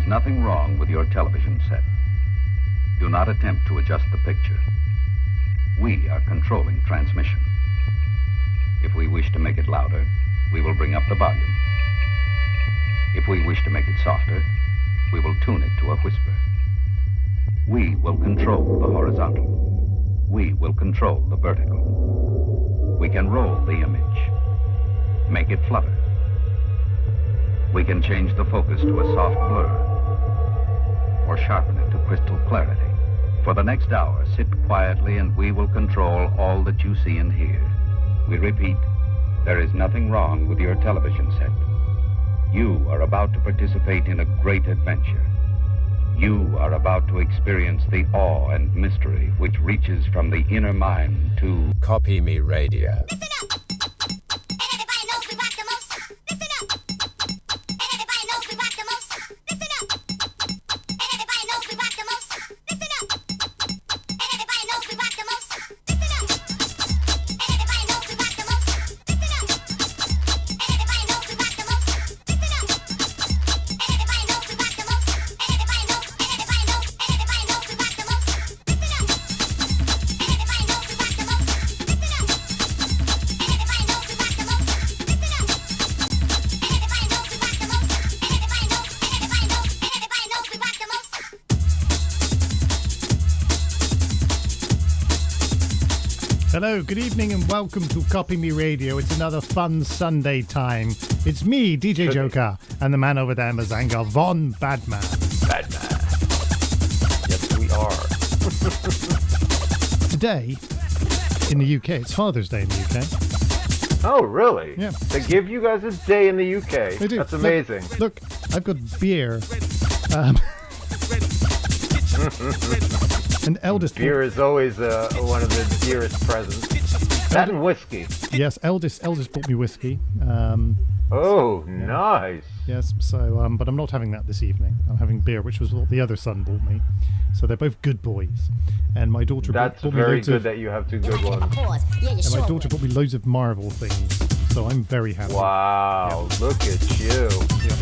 is nothing wrong with your television set. Do not attempt to adjust the picture. We are controlling transmission. If we wish to make it louder, we will bring up the volume. If we wish to make it softer, we will tune it to a whisper. We will control the horizontal. We will control the vertical. We can roll the image, make it flutter. We can change the focus to a soft blur, or sharpen it to crystal clarity. For the next hour, sit quietly and we will control all that you see and hear. We repeat, there is nothing wrong with your television set. You are about to participate in a great adventure. You are about to experience the awe and mystery which reaches from the inner mind to Copy Me Radio. Listen up! And everybody knows we rock the most. Listen up! And everybody knows we rock the most. Listen up! And everybody knows we rock the most. Listen up! And everybody knows we rock the most. Listen up! And everybody knows we rock the most. Listen up! And everybody knows we rock the most. Listen up! And everybody knows we rock the most. And everybody knows, and everybody knows, and everybody knows we rock the most. Listen up! And everybody knows we rock the most. Listen up! And everybody knows we rock the most. Listen up! And everybody knows we rock the most. And everybody knows, and everybody knows, and everybody knows we rock the most. Hello, good evening and welcome to Copy Me Radio. It's another fun Sunday time. It's me, DJ Joker, and the man over there, Mazanga Von Badman. Badman. Yes, we are. Today, in the UK, it's Father's Day in the UK. Oh, really? Yeah. They give you guys a day in the UK. They do. That's amazing. Look, I've got beer. And eldest... Beer is always one of the dearest presents. That and whiskey. Yes, eldest bought me whiskey. Oh, nice. Yes, so, but I'm not having that this evening. I'm having beer, which was what the other son bought me. So they're both good boys. And my daughter That's bought me very loads good of... that you have two good ones. And my daughter bought me loads of Marvel things. So I'm very happy. Wow, Yeah. look at you. Yeah.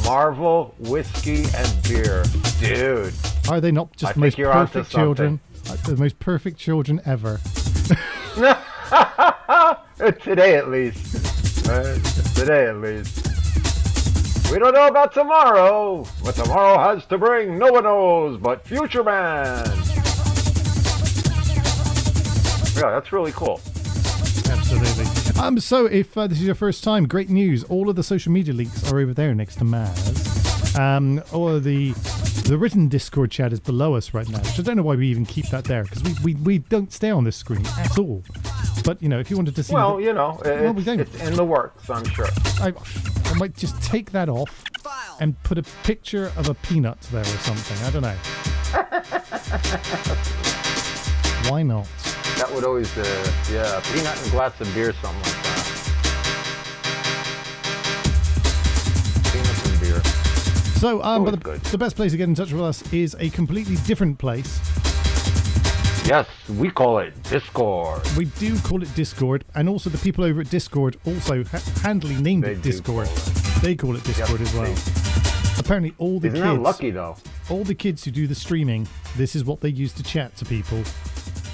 Marvel, whiskey, and beer. Dude. Are they not just I the most think you're onto perfect children? The most perfect children ever. Today at least. Today at least. We don't know about tomorrow. What tomorrow has to bring, no one knows but Future Man. Yeah, that's really cool. Absolutely. So if this is your first time, great news. All of the social media links are over there next to Maz. All of the written Discord chat is below us right now, which I don't know why we even keep that there, because we don't stay on this screen at all. But, you know, if you wanted to see... Well, you know, it's in the works, I'm sure. I might just take that off and put a picture of a peanut there or something. I don't know. Why not? That would always, yeah, peanut and glass of beer, something like that. Peanuts and beer. So, but good. the best place to get in touch with us is a completely different place. Yes, we call it Discord. We do call it Discord, and also the people over at Discord also handily named it Discord. They call it Discord as well. Apparently, all the Isn't kids, that lucky though? all the kids who do the streaming, this is what they use to chat to people,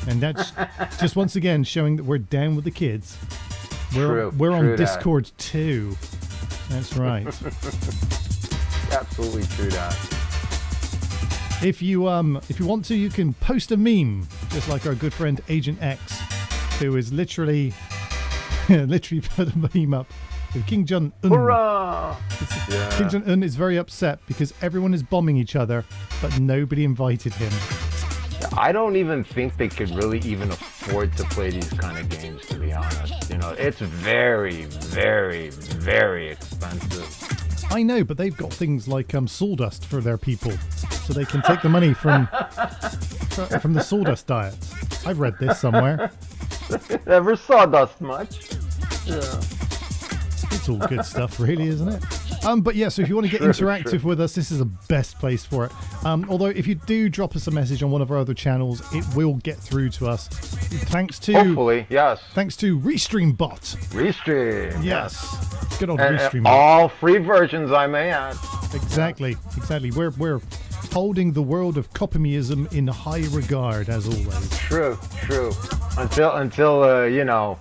and that's just once again showing that we're down with the kids. We're on that. Discord too. That's right. Absolutely true that. If you want to, you can post a meme, just like our good friend Agent X, who is literally put a meme up with King Jong-un. Hurrah! Yeah. King Jong-un is very upset because everyone is bombing each other, but nobody invited him. I don't even think they could really even afford to play these kind of games, to be honest. You know, it's very, very, very expensive. I know, but they've got things like sawdust for their people, so they can take the money from the sawdust diet. I've read this somewhere. Never sawdust much. Yeah. It's all good stuff, really, isn't it? But yeah, so if you want to get interactive with us, this is the best place for it. Although if you do drop us a message on one of our other channels, it will get through to us. Thanks to Hopefully, yes. Thanks to Restream Bot. Restream. Yes. Good old And Restream. all free versions, I may add. Exactly. We're holding the world of Kopimism in high regard, as always. True. Until you know,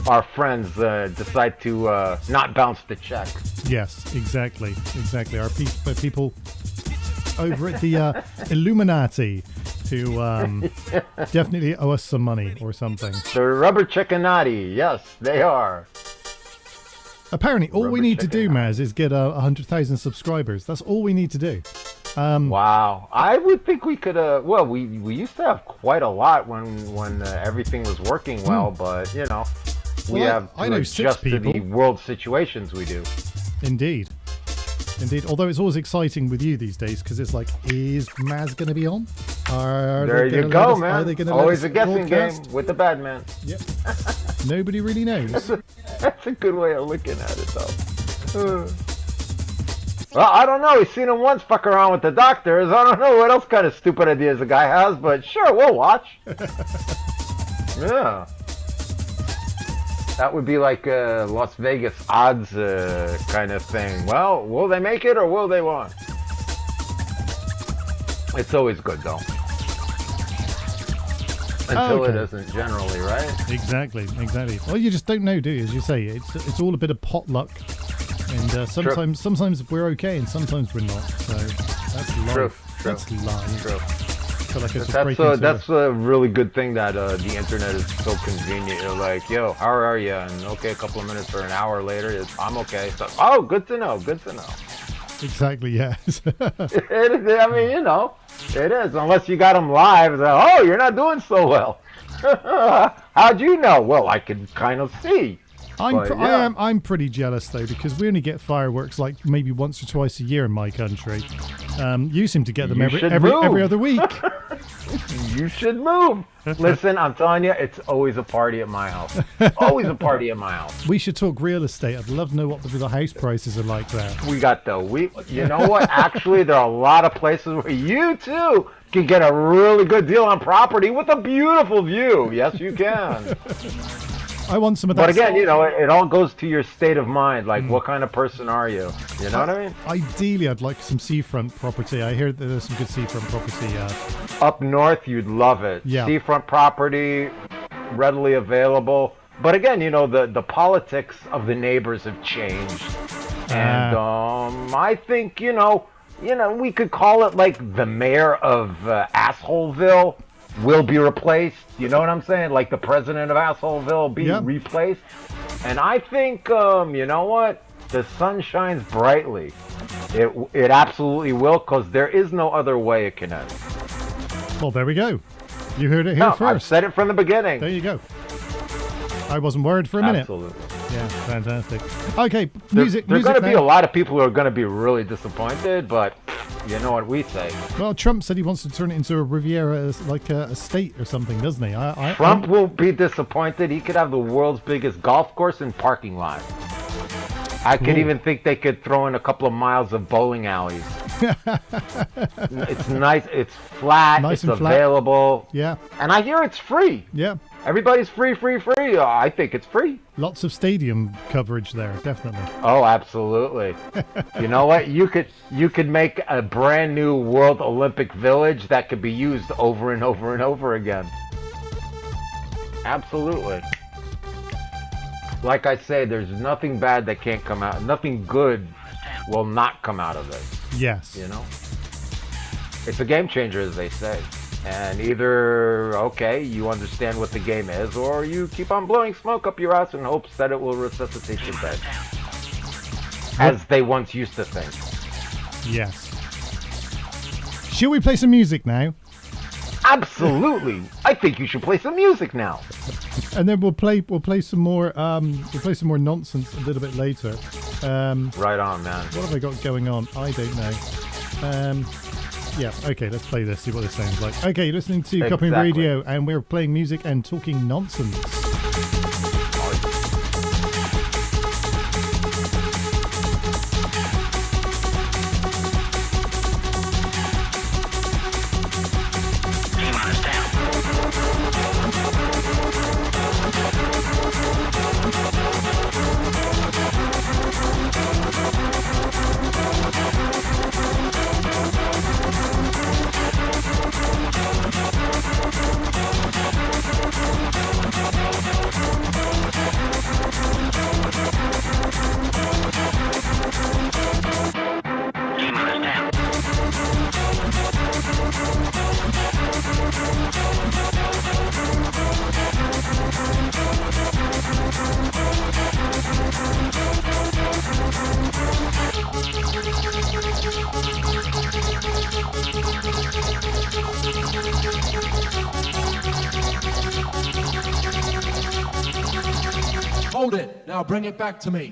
our friends decide to not bounce the check. Yes, exactly. Our people over at the Illuminati who definitely owe us some money or something. The rubber chickenati, yes, they are. Apparently, all we Rubber need to do, chicken. Maz, is get 100,000 subscribers. That's all we need to do. Wow, I would think we could. Well, we used to have quite a lot when everything was working well, but you know, we Well, have to I know 6 adjust to the people. world situations we do. Indeed. Although it's always exciting with you these days because it's like, is Maz going to be on? There you go, man. Are they going to Always a guessing broadcast? game with the bad man. Yep. Nobody really knows. That's a good way of looking at it, though. Well, I don't know. We've seen him once fuck around with the doctors. I don't know what else kind of stupid ideas the guy has, but sure, we'll watch. Yeah. That would be like a Las Vegas odds kind of thing. Well, will they make it or will they won? It's always good, though. Until it isn't generally, right? Exactly. Well, you just don't know, do you? As you say, it's all a bit of potluck. And sometimes we're okay and sometimes we're not. So that's life. True. That's life. True. I feel like I should break into That's a really good thing that the internet is so convenient. You're like, yo, how are you? And okay, a couple of minutes or an hour later, I'm okay. So, oh, good to know. Exactly, yes. I mean, you know, it is. Unless you got them live. It's like, oh, you're not doing so well. How'd you know? Well, I can kind of see. I'm pretty jealous though because we only get fireworks like maybe once or twice a year in my country. You seem to get them every other week. You should move. Listen, I'm telling you, it's always a party at my house. Always a party at my house. We should talk real estate. I'd love to know what the house prices are like there. You know what? Actually, there are a lot of places where you too can get a really good deal on property with a beautiful view. Yes, you can. I want some of that. But again, you know, it all goes to your state of mind. Like, what kind of person are you? You know what I mean? Ideally, I'd like some seafront property. I hear that there's some good seafront property. Up north, you'd love it. Yeah. Seafront property, readily available. But again, you know, the politics of the neighbors have changed. And I think, you know, we could call it like the mayor of Assholeville will be replaced. You know what I'm saying? Like the president of Assholeville will be replaced. And I think, you know what? The sun shines brightly. It absolutely will, because there is no other way it can end. Well, there we go. You heard it here first. I've said it from the beginning. There you go. I wasn't worried for a minute. Absolutely. Yeah, fantastic. Okay, There's going to be now. a lot of people who are going to be really disappointed, but you know what we say. Well, Trump said he wants to turn it into a Riviera, like a state or something, doesn't he? Trump will be disappointed. He could have the world's biggest golf course and parking lot. I could even think they could throw in a couple of miles of bowling alleys. It's nice. It's flat. Nice it's and flat. available. Yeah. And I hear it's free. Yeah. Everybody's free. I think it's free. Lots of stadium coverage there, definitely. Oh, absolutely. You know what? You could make a brand new World Olympic Village that could be used over and over and over again. Absolutely. Like I say, there's nothing bad that can't come out. Nothing good will not come out of it. Yes. You know? It's a game changer, as they say. And either, okay, you understand what the game is, or you keep on blowing smoke up your ass in hopes that it will resuscitate your bed. As they once used to think. Yes. Should we play some music now? Absolutely. I think you should play some music now. And then we'll play some more nonsense a little bit later. Right on, man. What have I got going on? I don't know. Yeah, okay, let's play this, see what this sounds like. Okay, you're listening to Kopimistic Radio, and we're playing music and talking nonsense. Hold it. Now bring it back to me.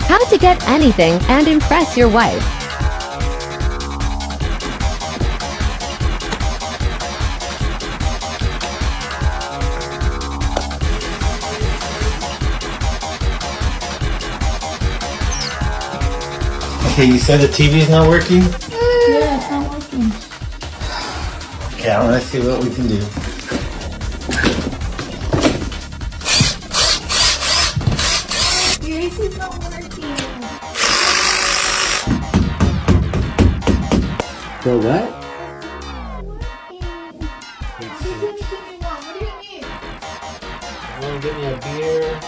How to get anything and impress your wife. Okay, you said the TV's not working? Yeah, it's not working. Okay, I want to see what we can do. Your AC's not working. For what? What do you need? You want to get me a beer?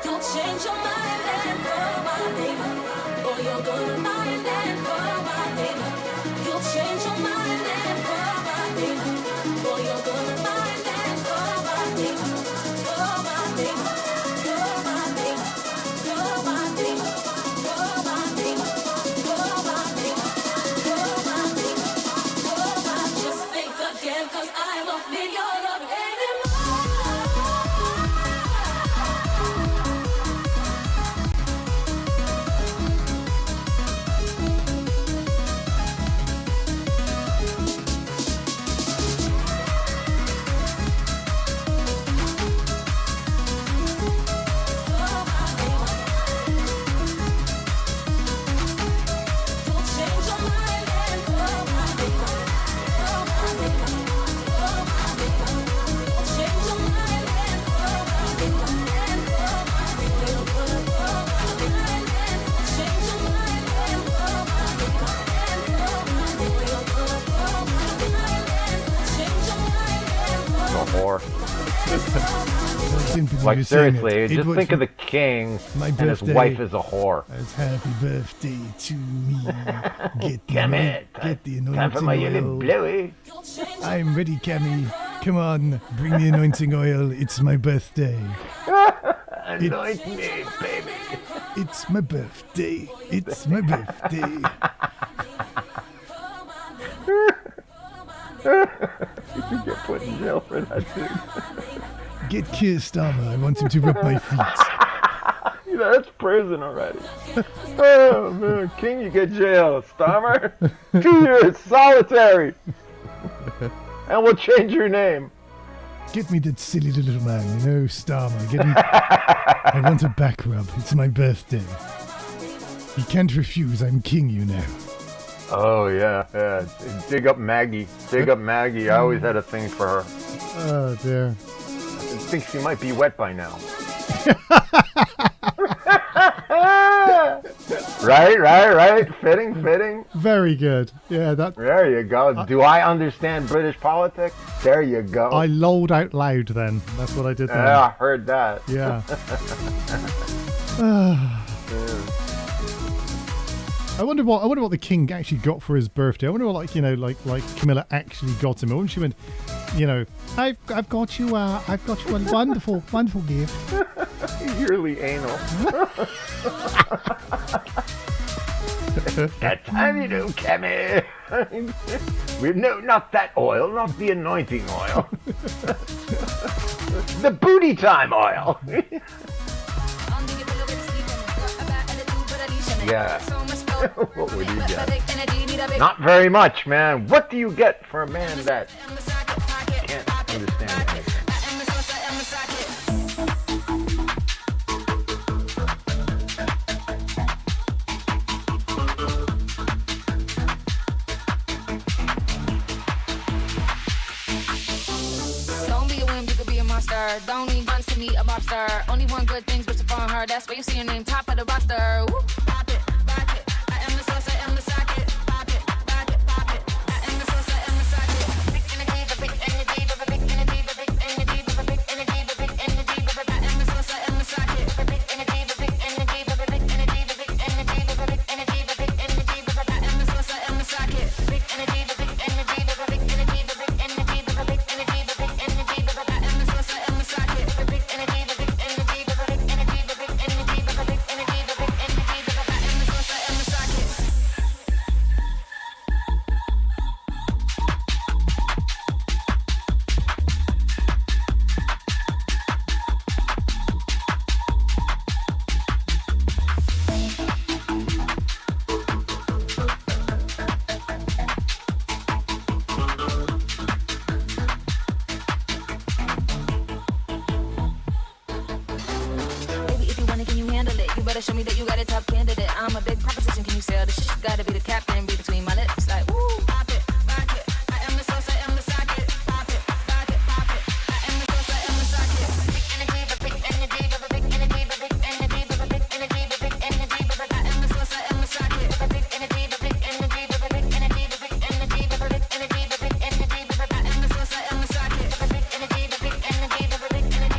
You'll change your mind and call my name, or you're gonna mind and call my name. You'll change your mind and call my name, or you're gonna mind and call my name. Call my name, call my name, call my name, call my name, call my name, call my name, call my. Just think again, 'cause I won't need your love anymore. can't believe Like you're saying seriously, it. just was think of the king my and his birthday. wife is a whore. It's happy birthday to me. Get the, Come anoint- here, get the time for my anointing little oil. blowy. I'm ready, Cammy. Come on, bring the anointing oil. It's my birthday. Anoint me, baby. It's my birthday. It's my birthday. You get put in jail for that, dude. Get Keir Starmer. I want him to rub my feet. That's prison already. Oh, man. King, you get jail. Starmer, 2 years solitary. And we'll change your name. Get me that silly little man, Starmer. Get him. I want a back rub. It's my birthday. He can't refuse. I'm king, Oh, yeah. Dig up Maggie. Dig up Maggie. I always had a thing for her. Oh, dear. I think she might be wet by now. Right. Fitting. Very good. Yeah, that. There you go. Do I understand British politics? There you go. I lolled out loud then. That's what I did then. Yeah, I heard that. Yeah. I wonder what the king actually got for his birthday. I wonder what like Camilla actually got him. I wonder she went, I've got you a wonderful gift. Yearly anal. That time you do, Cammy. No, not that oil, not the anointing oil. The booty time oil. Yeah. What would you get? Not very much, man. What do you get for a man that can't understand anything? Don't be a wimp, you could be a monster. Don't need guns to meet a mobster. Only one good thing's what's upon her. That's why you see your name top of the roster. Woo. Pop it, rock it. I am the sauce, I am the socket. Pop it, rock it, pop it. I am the sauce, I am the socket. Big energy, but big energy, but big energy, but big energy, but big energy, but big energy, but I am the sauce, I am the socket. But big energy, but big energy, but big energy, but big energy, but big energy, but big energy, but I am the sauce, I am the socket. Big energy, but big energy, but big energy, but big energy, but big energy, but big energy, but I am the sauce, I am the socket. But big energy, but big energy, but big energy, but big energy, but big energy, but big energy, but I am the sauce, I am the socket. Baby, if you want it, can you handle it? You better show me that you got a top candidate. I'm a big proposition, can you sell this shit? Gotta be the captain, be between my lips. Like, woo, pop it, rock it. I am the sauce, I am the socket. Pop it, rock it, pop it. I am the sauce, I am the socket. Big energy, but big energy, but big energy, but big energy, but big energy, but big energy, but I am the sauce, I am the socket. But big energy, but big energy, but big energy, but big energy, but big energy, but big energy, but I am the sauce, I am the socket. But big energy, but big energy, but big energy,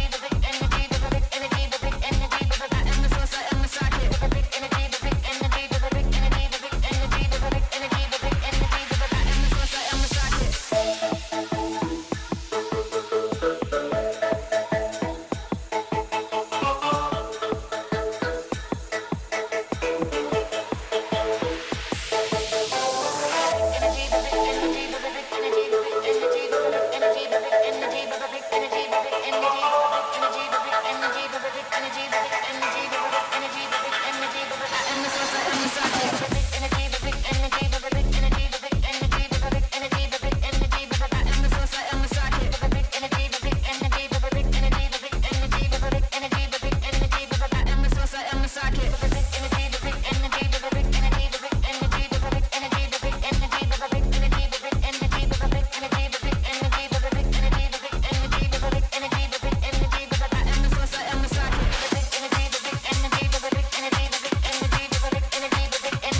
but big energy, but big energy, but big energy, but I am the sauce, I am the socket. But big energy, but big energy, but big energy, but big energy, but big energy, but big energy, but I am the sauce, I am the socket.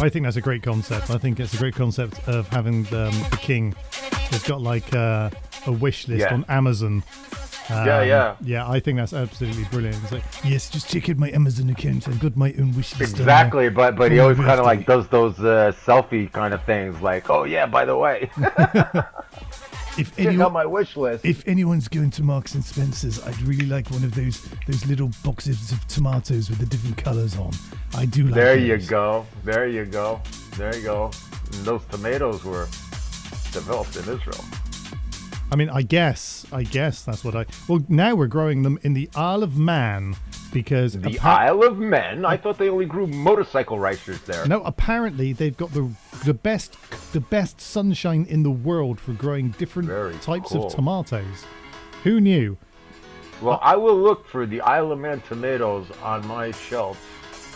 I think that's a great concept. I think it's a great concept of having the king has got like a wish list Yeah. on Amazon Yeah, I think that's absolutely brilliant. It's like, yes, just check out my Amazon account. I've got my own wish list. Exactly, but he always kind of like does those selfie kind of things, like, oh yeah, by the way, check out my wish list. If anyone's going to Marks and Spencer's, I'd really like one of those little boxes of tomatoes with the different colours on. I do like There those. you go. And those tomatoes were developed in Israel. I mean, I guess that's what well, now we're growing them in the Isle of Man because the Isle of Man. I thought they only grew motorcycle racers there. No, apparently they've got the best sunshine in the world for growing different types of tomatoes. Who knew? Well, I will look for the Isle of Man tomatoes on my shelf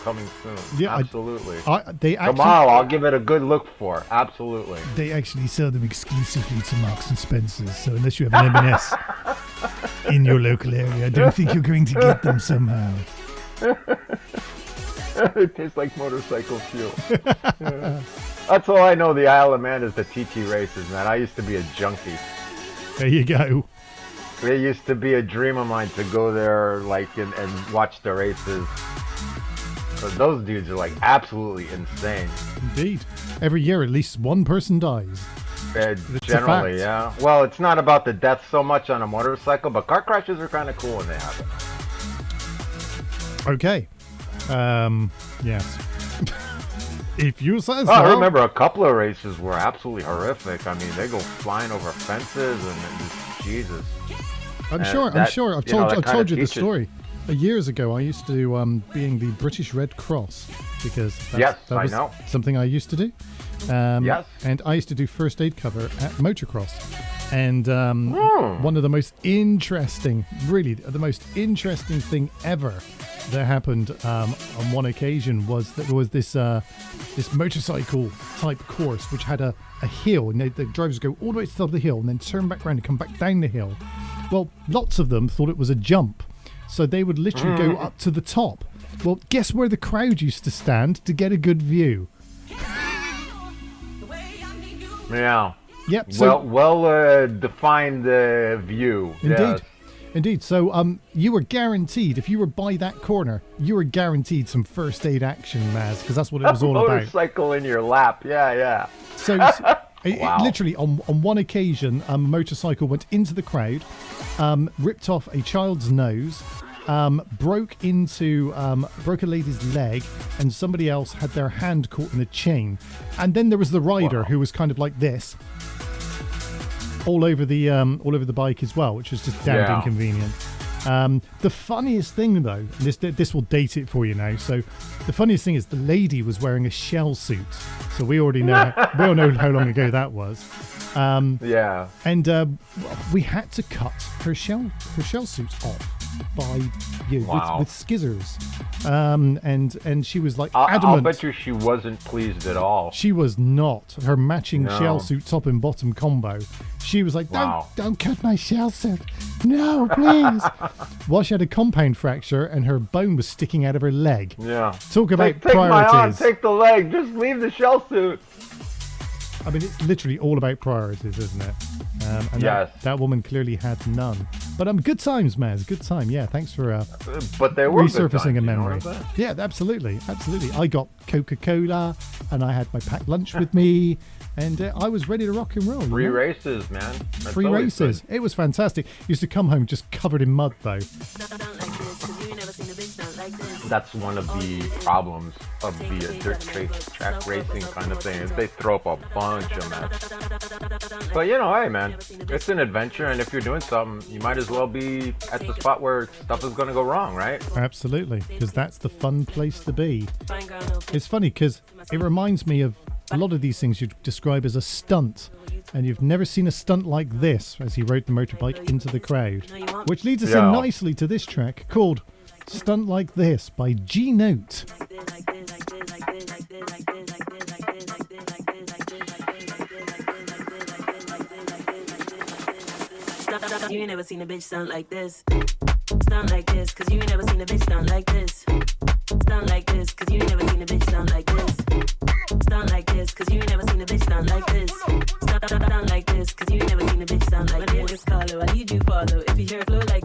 coming soon. Yeah, absolutely. Tomorrow, I'll give it a good look for. Absolutely. They actually sell them exclusively to Marks and Spencer's. So unless you have an M&S in your local area, I don't think you're going to get them somehow. It tastes like motorcycle fuel. Yeah. That's all I know. The Isle of Man is the TT races, man. I used to be a junkie. There you go. It used to be a dream of mine to go there, like, and watch the races. But those dudes are like absolutely insane. Indeed. Every year, at least one person dies. Generally, yeah. Well, it's not about the death so much on a motorcycle, but car crashes are kind of cool when they happen. Okay. Yes. If you say so. I remember a couple of races were absolutely horrific. I mean, they go flying over fences and Jesus. I'm sure. I've told you the story. Years ago, I used to do being the British Red Cross because that was something I used to do. Yes. And I used to do first aid cover at motocross. And one of the most interesting, really the most interesting thing ever that happened on one occasion was that there was this motorcycle type course which had a hill, and the drivers go all the way to the top of the hill and then turn back around and come back down the hill. Well, lots of them thought it was a jump. So they would literally go up to the top. Well, guess where the crowd used to stand to get a good view? Yeah. Yep. So, well defined view. Indeed. Yes. Indeed. So you were guaranteed, if you were by that corner, you were guaranteed some first aid action, Maz, because that's what it was all about. Motorcycle in your lap. Yeah. So literally on one occasion, a motorcycle went into the crowd, ripped off a child's nose, broke a lady's leg, and somebody else had their hand caught in a chain. And then there was the rider who was kind of like this, all over the bike as well, which was just damned inconvenient. The funniest thing, though, and this will date it for you now. So the funniest thing is the lady was wearing a shell suit. So we all know how long ago that was. And we had to cut her shell suit off by with scissors. And she was like adamant. I'll bet you she wasn't pleased at all. She was not. Her matching shell suit top and bottom combo. She was like, don't cut my shell suit. No, please. Well, she had a compound fracture and her bone was sticking out of her leg. Yeah. Talk about take priorities. My arm, take the leg. Just leave the shell suit. I mean, it's literally all about priorities, isn't it? And yes. That woman clearly had none. But good times, Maz. Good time. Yeah, thanks for but they were resurfacing a memory. Yeah, absolutely. I got Coca-Cola and I had my packed lunch with me. And I was ready to rock and roll. Free races, man. Free races. Good. It was fantastic. Used to come home just covered in mud, though. That's one of the problems of the dirt track racing kind of thing. Is they throw up a bunch of mess. But hey, man, it's an adventure, and if you're doing something, you might as well be at the spot where stuff is going to go wrong, right? Absolutely, because that's the fun place to be. It's funny because it reminds me of a lot of these things you describe as a stunt, and you've never seen a stunt like this as he rode the motorbike into the crowd, which leads us in nicely to this track called Stunt Like This by G Note. You ain't never seen a bitch stunt like this. Stunt like this, cause you ain't never seen a bitch stunt like this. Stunt like this, cause you ain't never seen a bitch stunt like this. Stunt like this, cause you ain't never seen a bitch stunt like this. Stunt like this, cause you ain't never seen a bitch stunt like this. Niggas call her, I need you follow. If you hear a flow like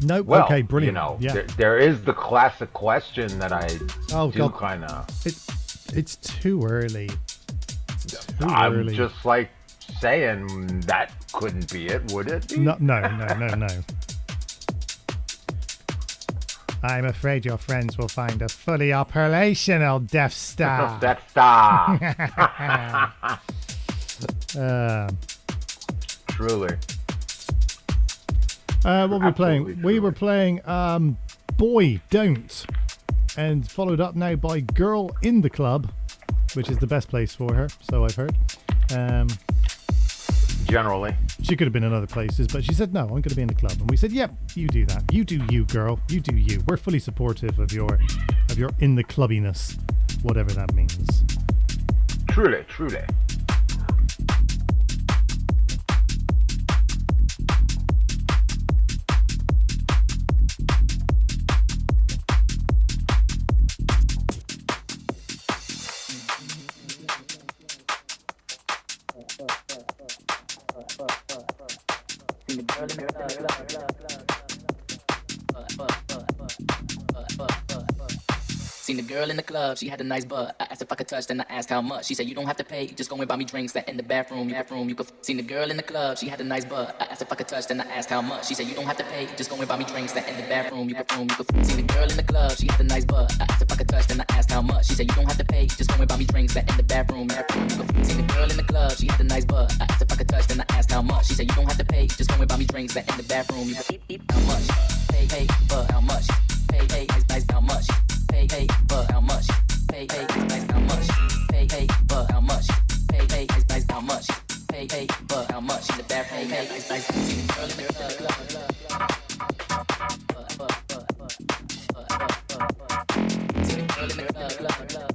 Nope. Well, okay, brilliant. You know, yeah. there is the classic question that I do God. kind of. It's too early. I'm early. just like saying that couldn't be it, would it? Be? No. I'm afraid your friends will find a fully operational Death Star. Death Star. Truly. What were we playing? We were playing Boy Don't, and followed up now by Girl in the Club, which is the best place for her, so I've heard. Generally. She could have been in other places, but she said, no, I'm going to be in the club. And we said, yep, you do that. You do you, girl. You do you. We're fully supportive of your in the clubbiness, whatever that means. Truly. Seen the girl in the club, she had a nice butt. I asked if I could touch, then I asked how much. She said, you don't have to pay, just go and buy me drinks. That in the bathroom, you could. Seen the girl in the club, she had a nice butt. I asked if I could touch, then I asked how much. She said, you don't have to pay, just go and buy me drinks. That in the bathroom, you could. Seen the girl in the club, she had a nice butt. I asked if I could touch, then I asked how much. She said, you don't have to pay, just go and buy me drinks. That in the bathroom, you could. Seen the girl in the club, she had a nice butt. I asked if I could touch, then I asked how much. She said, you don't have to pay, just go and buy me drinks. That in the bathroom, you could. How much? Pay, but how much? Pay, nice, how much? Pay, but how much? Pay, nice, how much? Pay, but how much? Pay, nice, how much? Pay, but how much? In the bathroom, nice. See the girl in the club. See the girl in the club.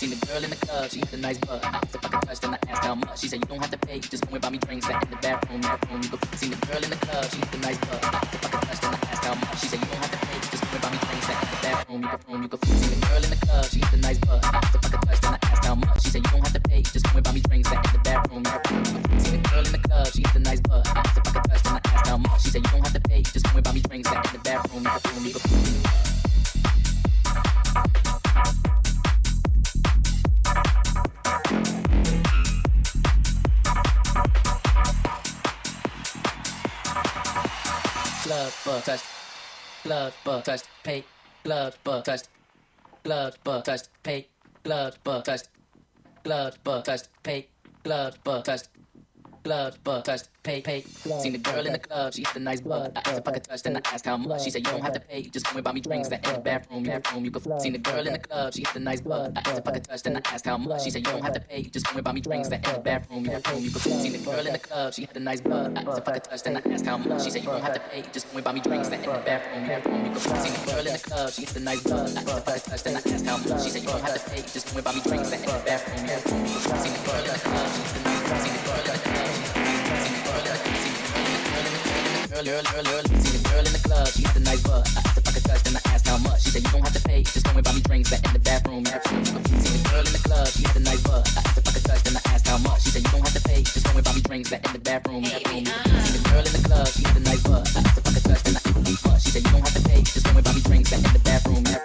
Seen the girl in the club, she had a nice butt. I asked if I could touch, then I asked how much. She said, you don't have to pay, just go and buy me drinks. That in the bathroom, you could. Seen the girl in the club, she had a nice butt. I asked if I could touch, then I asked how much. She said, you don't have to pay, just go and buy me drinks. That in the bathroom, you could. Seen the girl in the club, she had a nice butt. I asked if I could touch, then I asked how much. She said, you don't have to pay, just go and buy me drinks. That in the bathroom, you could. Seen the girl in the club, she had a nice butt. I asked if I could touch, then I asked how much. She said, you don't have to pay, just go and buy me drinks. That in the bathroom, you could. Blood, butt, touched. Blood, butt, touched. Pay. Blood, butt, touched. Blood, butt, touched. Pay. Blood, butt, touched. Blood, butt, touched. Pay. Blood, butt, touched. Blood, butt, touched. Pay. Seen the girl in the club, she had a nice butt. I asked if I could touch, then I asked how much. She said, you don't have to pay, just go and buy me drinks. That in the bathroom, you could. Seen the girl in the club, she had a nice butt. I asked if I could touch, then I asked how much. She said, you don't have to pay, just go and buy me drinks. That in the bathroom, you could. Seen the girl in the club, she had a nice butt. I asked if I could touch, then I asked how much. She said, you don't have to pay, just go and buy me drinks. That in the bathroom, you could. Seen the girl in the club, she had a nice butt. I asked if I could touch, then I asked how much. She said, you don't have to pay, just go and buy me drinks. That in the bathroom, you could. Seen the girl in the club, she had a nice butt. Seen the girl in the club, Seen the girl in the club, she had a nice butt. I asked if I could touch, then I asked how much. She said, you don't have to pay, just go and buy me drinks. That in the bathroom, Seen the girl in the club, she had a nice butt. I asked if I could touch, then I asked how much. She said, you don't have to pay, just go and buy me drinks. That in the bathroom, Seen the girl in the club, she had a nice butt. I asked if I could touch, then I asked how much. She said, you don't have to pay, just go and buy me drinks. That in the bathroom, Seen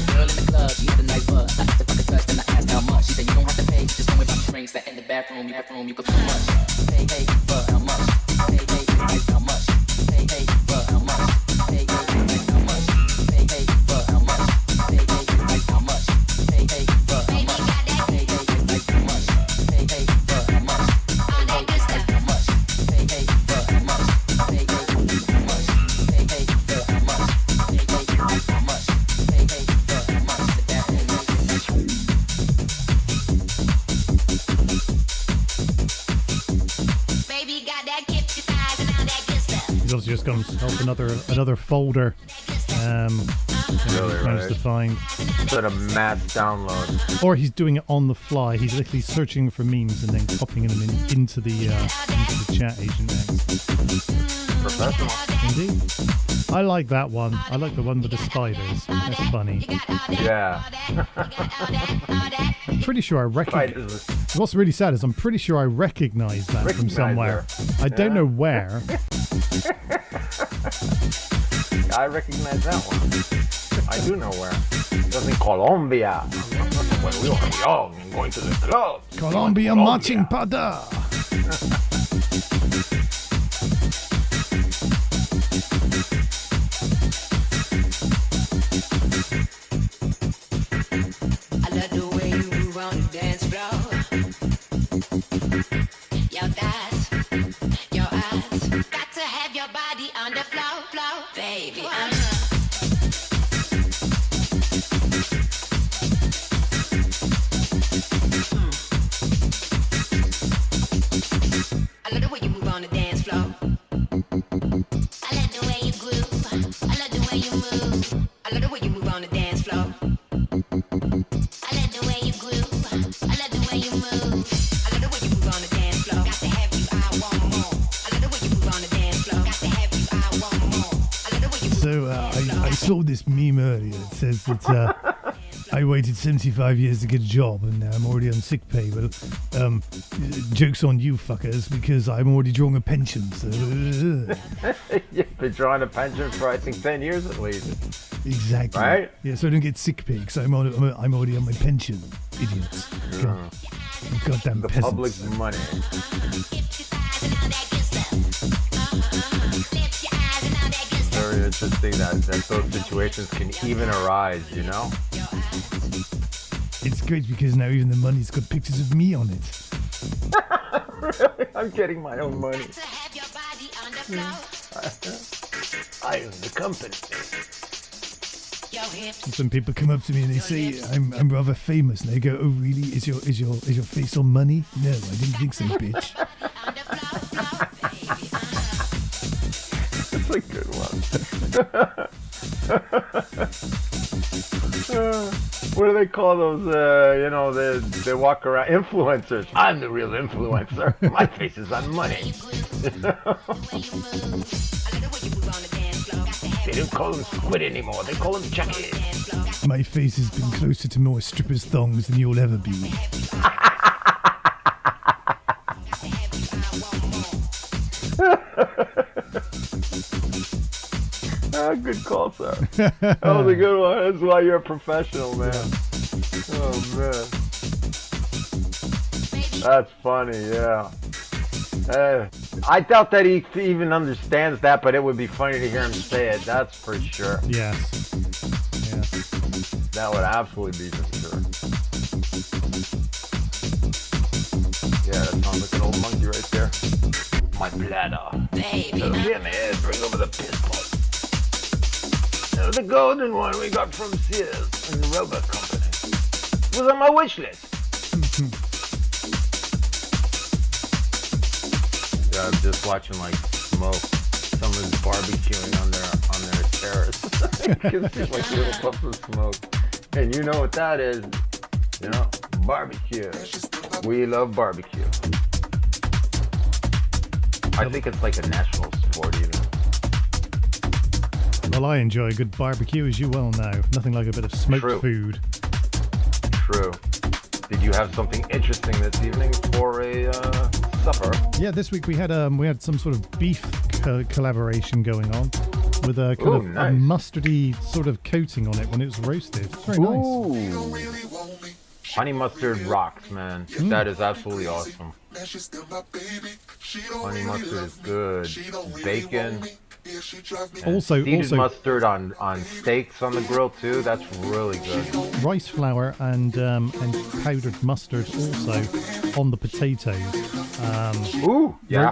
the girl in the club, she had a nice butt. I asked if I could touch, then I asked how much. She said, you don't have to pay, just go and buy me drinks. That in the bathroom, you could. How much? Pay, but how much? Pay, nice, how much? Pay, but how much? Pay, nice, how much? Pay, but how much? Pay, nice, how much? Pay, but how much? Pay, nice, how much? Pay, but how much? All that good stuff. How much? Pay, but how much? Pay, how much? Pay, but how much? Pay, nice, how much? Pay, but how much? Baby got that gift size and all that good stuff. He's also just going to open another folder. Really, managed to find. Sort of mass download. Or he's doing it on the fly. He's literally searching for memes and then copying them into the chat agent X. professional. Indeed. I like that one. I like the one with the spiders. That's funny. Yeah. Pretty sure I recognize. What's really sad is I'm pretty sure I recognize that from somewhere. I don't know where. I recognize that one. I do know where. It was in Colombia. When we were young and going to the club. Colombia marching pada. I love the way you move on the dance floor. Your thighs, your eyes. Got to have your body on the floor, baby. I love the way you move on the dance floor. I love the way you groove. I love the way you move. I love the way you move on the dance floor. I love the way you groove. I love the way you move. I love the way you move on the dance floor. Got to have you, I want more. I love the way you move on the dance floor. Got to have you, I want more. I love the way you move. So I saw this meme earlier. It says that I waited 75 years to get a job and now I'm already on sick pay. Well, joke's on you fuckers because I'm already drawing a pension. So, You've been drawing a pension for I think 10 years at least. Exactly. Right? Yeah, so I don't get sick pay because I'm already on my pension. Idiots. God, goddamn the peasants. public's money. Very interesting that those situations can even arise, you know? It's great because now even the money's got pictures of me on it. Really? I'm getting my own money. I own the company. And some people come up to me and they say I'm rather famous, and they go, "Oh, really? Is your face on money?" No, I didn't think so, bitch. That's a good one. What do they call those? They walk around influencers. I'm the real influencer. My face is on money. They don't call them squid anymore. They call them Chucky. My face has been closer to more strippers' thongs than you'll ever be. Good call, sir. That was a good one. That's why you're a professional, man. Oh, man. That's funny, yeah. I doubt that he even understands that, but it would be funny to hear him say it. That's for sure. Yes. That would absolutely be for sure. Yeah, that sounds like an old monkey right there. My bladder. Baby. So, yeah, man, bring over the pistol. The golden one we got from Sears and the Robot Company. It was on my wish list. Yeah, I'm just watching like smoke. Someone's barbecuing on their terrace. You can see like little puffs of smoke. And you know what that is. You know, barbecue. We love barbecue. I think it's like a national sport even. Well, I enjoy a good barbecue, as you well know. Nothing like a bit of smoked food. True. Did you have something interesting this evening for a supper? Yeah, this week we had some sort of beef collaboration going on with a kind of nice. a mustardy sort of coating on it when it was roasted. It's very nice. Honey mustard rocks, man. That is absolutely awesome. Honey mustard is good. Bacon. Also mustard on steaks on the grill too. That's really good. Rice flour and powdered mustard also on the potatoes.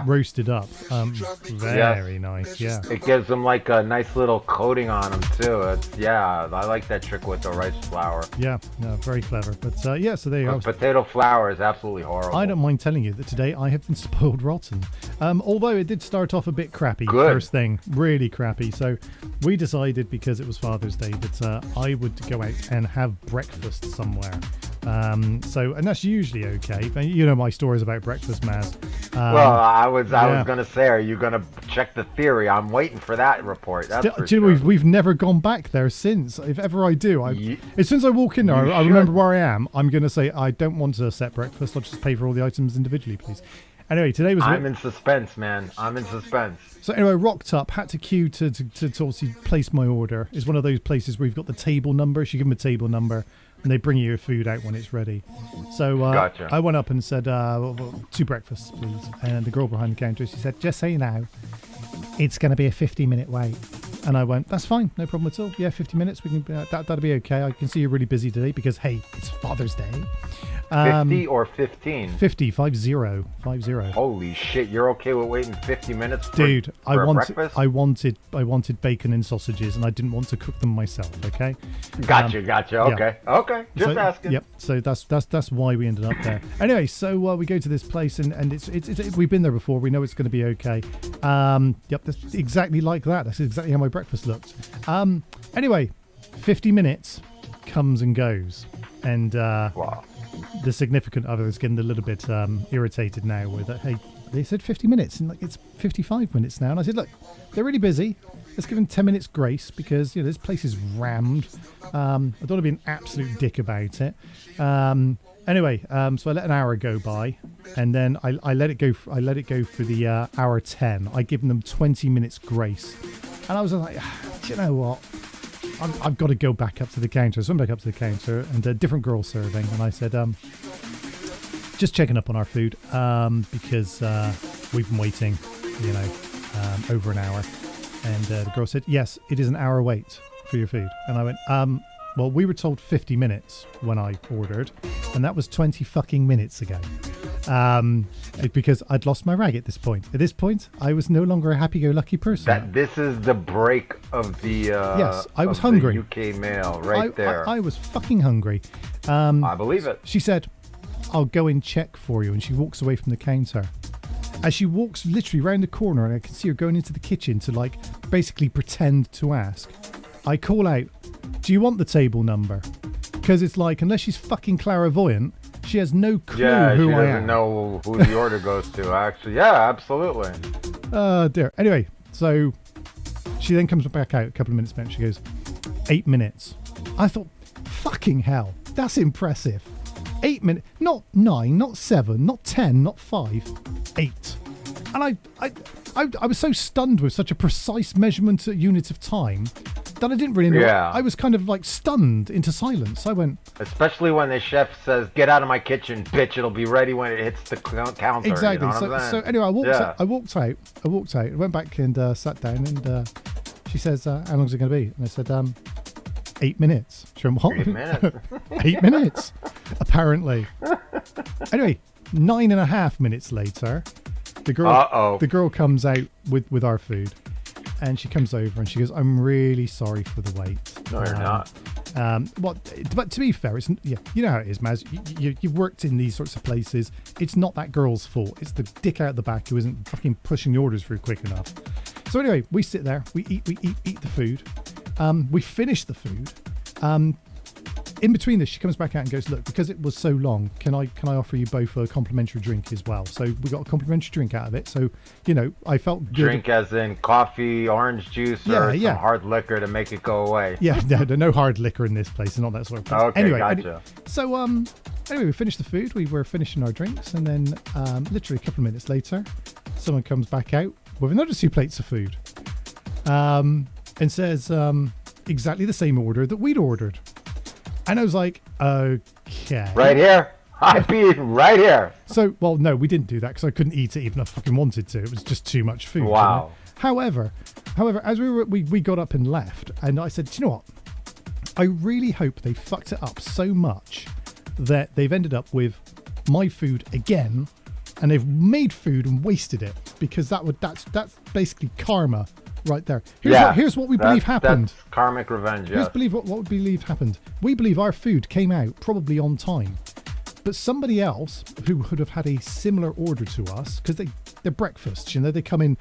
Roasted up. Very nice. Yeah. It gives them like a nice little coating on them too. I like that trick with the rice flour. Yeah, no, very clever. But so there you go. Potato flour is absolutely horrible. I don't mind telling you that today I have been spoiled rotten. Although it did start off a bit crappy first thing. Really crappy. So we decided, because it was Father's Day, that I would go out and have breakfast somewhere. And that's usually okay. But you know my stories about breakfast, Maz. Well, I was gonna say, are you gonna check the theory? I'm waiting for that report. That's for do you know, we've never gone back there since. If ever I do, as soon as I walk in there, I remember where I am. I'm gonna say I don't want a set breakfast. I'll just pay for all the items individually, please. Anyway, today was. I'm in suspense, man. I'm in suspense. So anyway, rocked up, had to queue to obviously place my order. It's one of those places where you've got the table number. You give them a table number, and they bring you your food out when it's ready. So gotcha. I went up and said, 2 breakfasts, please. And the girl behind the counter, she said, just so you know, it's going to be a 50-minute wait. And I went, that's fine, no problem at all. Yeah, 50 minutes, we can. That'll be okay. I can see you're really busy today because, hey, it's Father's Day. 50 or 15? 50. Holy shit! You're okay with waiting 50 minutes? Dude, breakfast? I wanted bacon and sausages, and I didn't want to cook them myself. Okay. Gotcha. Okay. Yeah. Okay. Just asking. Yep. So that's why we ended up there. Anyway, so we go to this place, and it's we've been there before. We know it's going to be okay. Yep. That's exactly like that. That's exactly how my breakfast looked. Anyway, 50 minutes comes and goes, and wow. The significant other is getting a little bit irritated now with it. Hey, they said 50 minutes and like it's 55 minutes now. And I said, look, they're really busy. Let's give them 10 minutes grace because, you know, this place is rammed. I don't want to be an absolute dick about it. Anyway, so I let an hour go by and then I let it go. I let it go for the hour 10. I given them 20 minutes grace. And I was like, do you know what? I've got to go back up to the counter. So I went back up to the counter and a different girl serving. And I said, just checking up on our food because we've been waiting, over an hour. And the girl said, yes, it is an hour wait for your food. And I went, well, we were told 50 minutes when I ordered. And that was 20 fucking minutes ago. Because I'd lost my rag at this point. At this point, I was no longer a happy-go-lucky person. This is the break of the yes, I was hungry. The UK mail there. I was fucking hungry. I believe it. She said, I'll go and check for you. And she walks away from the counter. As she walks literally round the corner, and I can see her going into the kitchen to like basically pretend to ask. I call out, do you want the table number? Because it's like, unless she's fucking clairvoyant, she has no clue who I am. Yeah, she doesn't know who the order goes to, actually. Yeah, absolutely. Dear. Anyway, so she then comes back out a couple of minutes later. She goes, 8 minutes. I thought, fucking hell, that's impressive. 8 minutes, not 9, not 7, not 10, not 5, 8. And I was so stunned with such a precise measurement unit of time that I didn't really know. Yeah. I was kind of like stunned into silence. I went... Especially when the chef says, get out of my kitchen, bitch. It'll be ready when it hits the counter. Exactly. You know what I'm so anyway, I walked out. I went back and sat down and she says, how long is it going to be? And I said, 8 minutes. She went, what? 8 minutes. 8 minutes, apparently. Anyway, 9.5 minutes later, the girl comes out with our food. And she comes over and she goes, I'm really sorry for the wait. No, you're not. But to be fair, you know how it is, Maz. You've worked in these sorts of places. It's not that girl's fault. It's the dick out the back who isn't fucking pushing the orders through quick enough. So anyway, we sit there, we eat the food. We finish the food. In between this, she comes back out and goes, look, because it was so long, can I offer you both a complimentary drink as well? So we got a complimentary drink out of it. So, I felt good. Drink as in coffee, orange juice, or some hard liquor to make it go away. Yeah, no hard liquor in this place. It's not that sort of place. Okay, anyway, gotcha. So, anyway, we finished the food. We were finishing our drinks. And then literally a couple of minutes later, someone comes back out with another 2 plates of food and says exactly the same order that we'd ordered. And I was like, okay. Right here. I'd be right here. So, well, no, we didn't do that because I couldn't eat it even if I fucking wanted to. It was just too much food. Wow. However, as we got up and left, and I said, do you know what? I really hope they fucked it up so much that they've ended up with my food again, and they've made food and wasted it because that's basically karma. Right there. Here's what we believe happened. That's karmic revenge, yes. Here's what we believe happened. We believe our food came out probably on time. But somebody else who would have had a similar order to us, because they're breakfasts, they come in,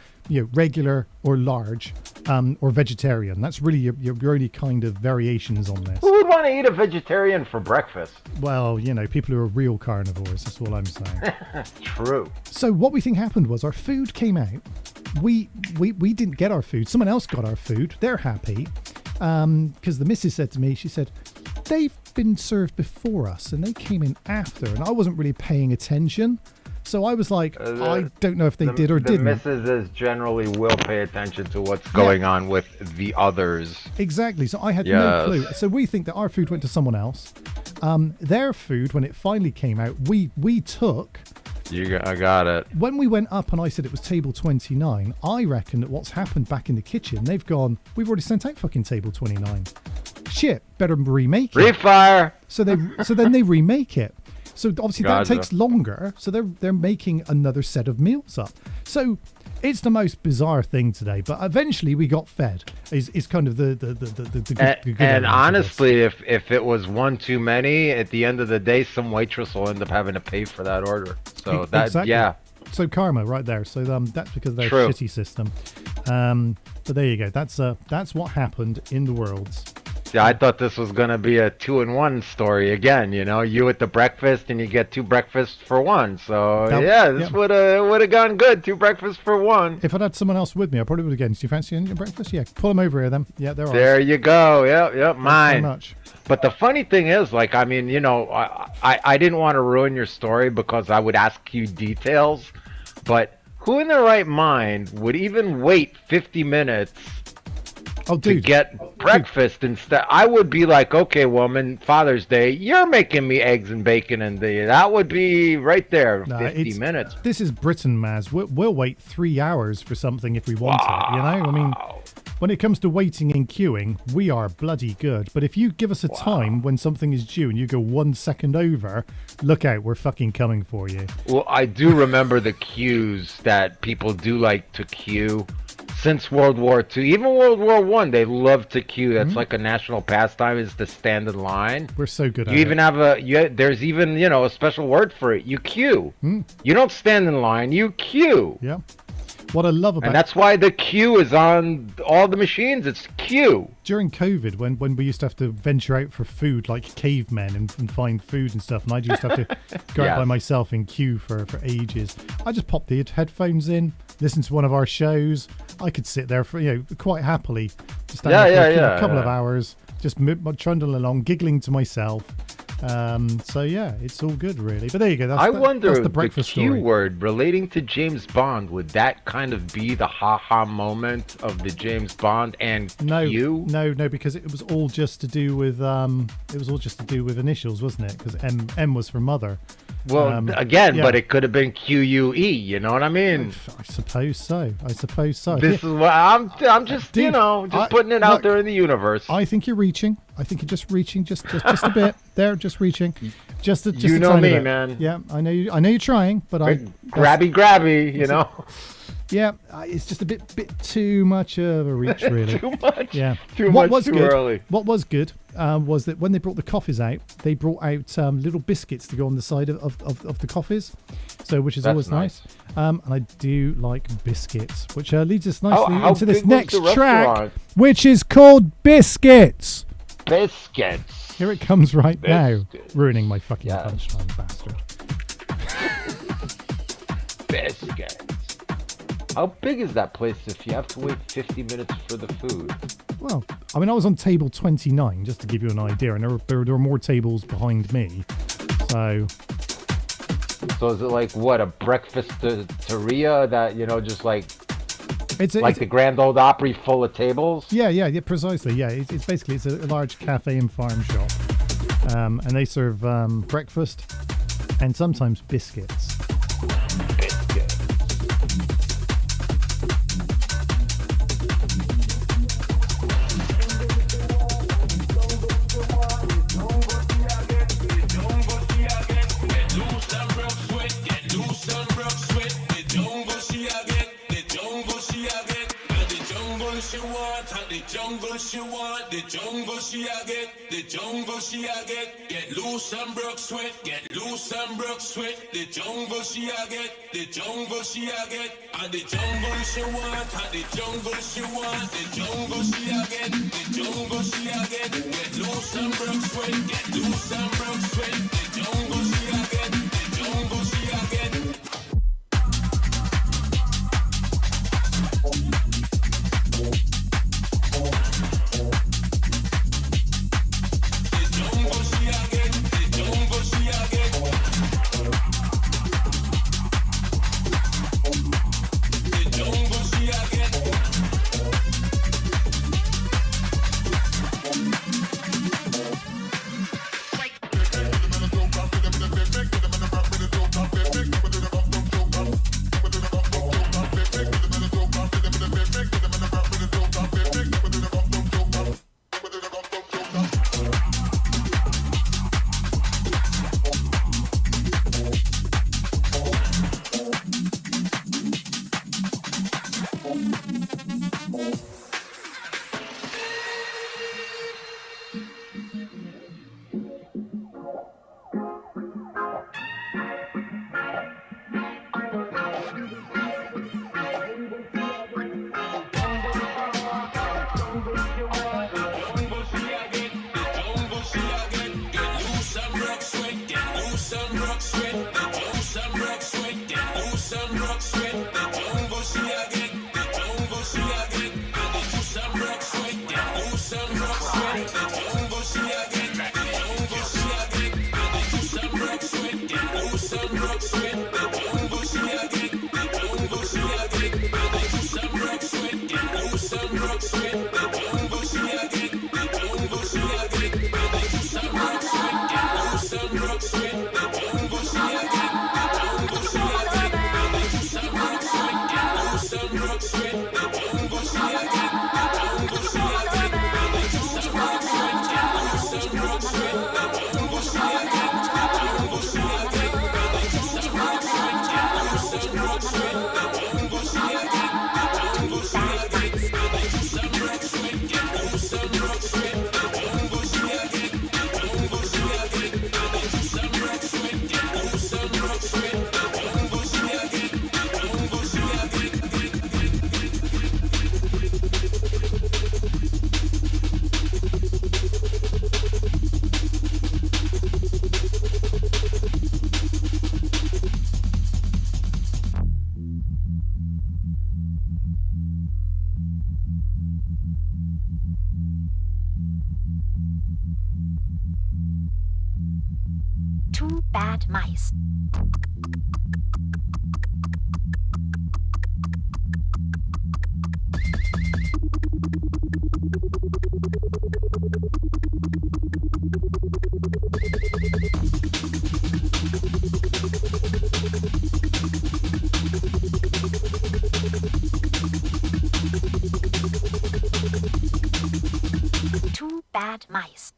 regular or large. or vegetarian. That's really your only kind of variations on this. Who would want to eat a vegetarian for breakfast? Well, people who are real carnivores, that's all I'm saying. True. So what we think happened was our food came out. We didn't get our food. Someone else got our food. They're happy. Because the missus said to me, she said, they've been served before us and they came in after. And I wasn't really paying attention. So I was like, I don't know if they did or didn't. The missus generally will pay attention to what's going on with the others. Exactly. So I had no clue. So we think that our food went to someone else. Their food, when it finally came out, we took. I got it. When we went up and I said it was table 29, I reckon that what's happened back in the kitchen, they've gone, we've already sent out fucking table 29. Shit, better remake it. Refire. So then they remake it. So obviously that takes longer. So they're making another set of meals up. So it's the most bizarre thing today. But eventually we got fed. Is kind of the good and honestly, if it was one too many, at the end of the day, some waitress will end up having to pay for that order. So So karma right there. So that's because of their shitty system. But there you go. That's what happened in the worlds. Yeah, I thought this was gonna be a 2-in-1 story again. You at the breakfast and you get 2 breakfasts for one. So this would have gone good. 2 breakfasts for one. If I'd had someone else with me, I probably would have again. Do you fancy your breakfast? Yeah, pull them over here then. Yeah, they're all there. You go. Yep, mine. So much. But the funny thing is, I didn't want to ruin your story because I would ask you details. But who in their right mind would even wait 50 minutes? To get breakfast instead? I would be like, okay, woman, Father's Day, you're making me eggs and bacon, and that would be right there, 50 minutes. This is Britain, Maz. We'll wait 3 hours for something if we want it. I mean, when it comes to waiting and queuing, we are bloody good. But if you give us a time when something is due and you go 1 second over, look out, we're fucking coming for you. Well, I do remember the queues that people do like to queue. Since World War II, even World War I, they love to queue. That's like a national pastime, is to stand in line. We're so good at it. You even have there's even, a special word for it. You queue. You don't stand in line, you queue. Yeah. What I love about... And that's why the queue is on all the machines. It's queue. During COVID, when we used to have to venture out for food like cavemen and find food and stuff, and I used to have to go out by myself in queue for ages, I just popped the headphones in, listen to one of our shows. I could sit there for, quite happily, just stand there for a couple of hours, just trundling along, giggling to myself. It's all good, really. But there you go. That's the breakfast queue story. Word relating to James Bond, would that kind of be the ha-ha moment of the James Bond and queue? No, because it was all just to do with initials, wasn't it? Because M was for mother. Well, but it could have been QUE. You know what I mean? I suppose so. This is what I'm just, putting it out there in the universe. I think you're reaching. I think you're just reaching, just a bit there, just reaching, just a you know tiny me, bit. man. Yeah, I know you're trying, but grabby, Yeah, it's just a bit too much of a reach, really. Too much. Yeah. Too early. What was good was that when they brought the coffees out, they brought out little biscuits to go on the side of the coffees, which is always nice. And I do like biscuits, which leads us nicely into this next track, which is called Biscuits. Biscuits. Here it comes right now, ruining my fucking punchline, bastard. Biscuits. How big is that place if you have to wait 50 minutes for the food? Well, I mean, I was on table 29, just to give you an idea, and there were more tables behind me. So is it like, what, a breakfast-teria that, just like... It's the Grand Ole Opry full of tables? Yeah, precisely. Yeah, it's basically a large cafe and farm shop, and they serve breakfast and sometimes biscuits. she want, and the jungle she want, the jungle she a get, the jungle she a get loose and broke sweat, get loose and broke sweat, the jungle she a get, the jungle she a get, and the jungle she want, and the jungle she want, the jungle she a get, the jungle she a get loose and broke sweat, get loose and broke sweat, the jungle she a get, the jungle she a get. Two bad mice. Two bad mice.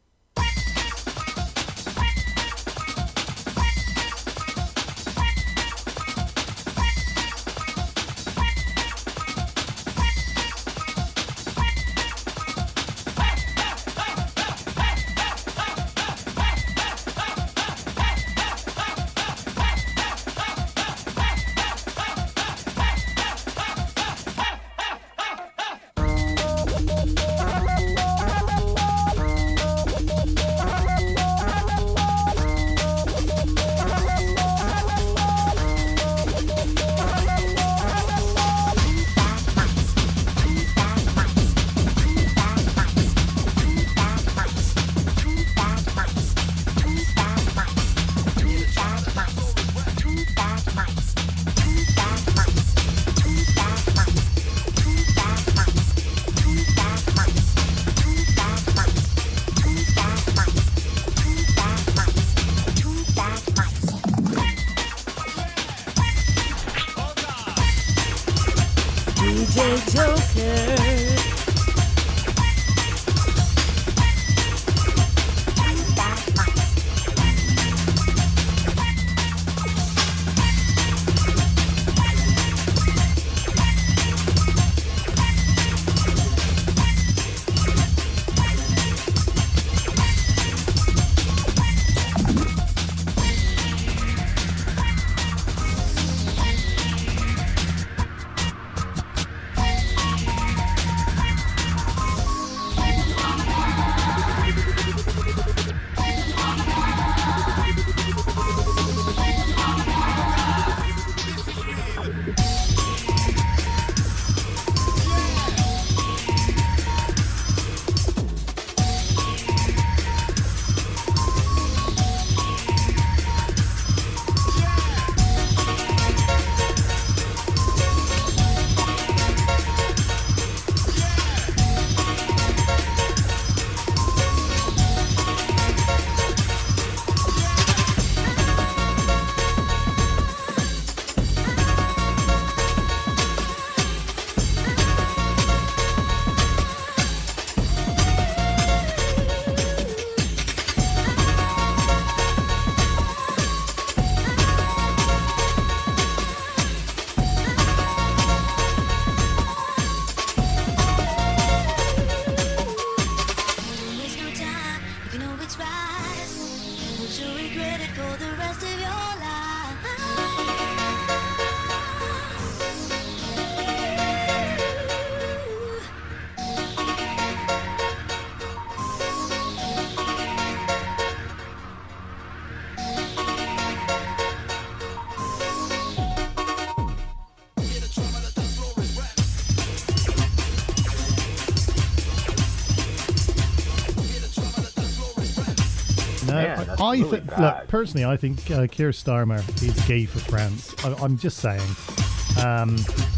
Man, that's I really think. bad. Look, personally, I think Keir Starmer is gay for France. I'm just saying.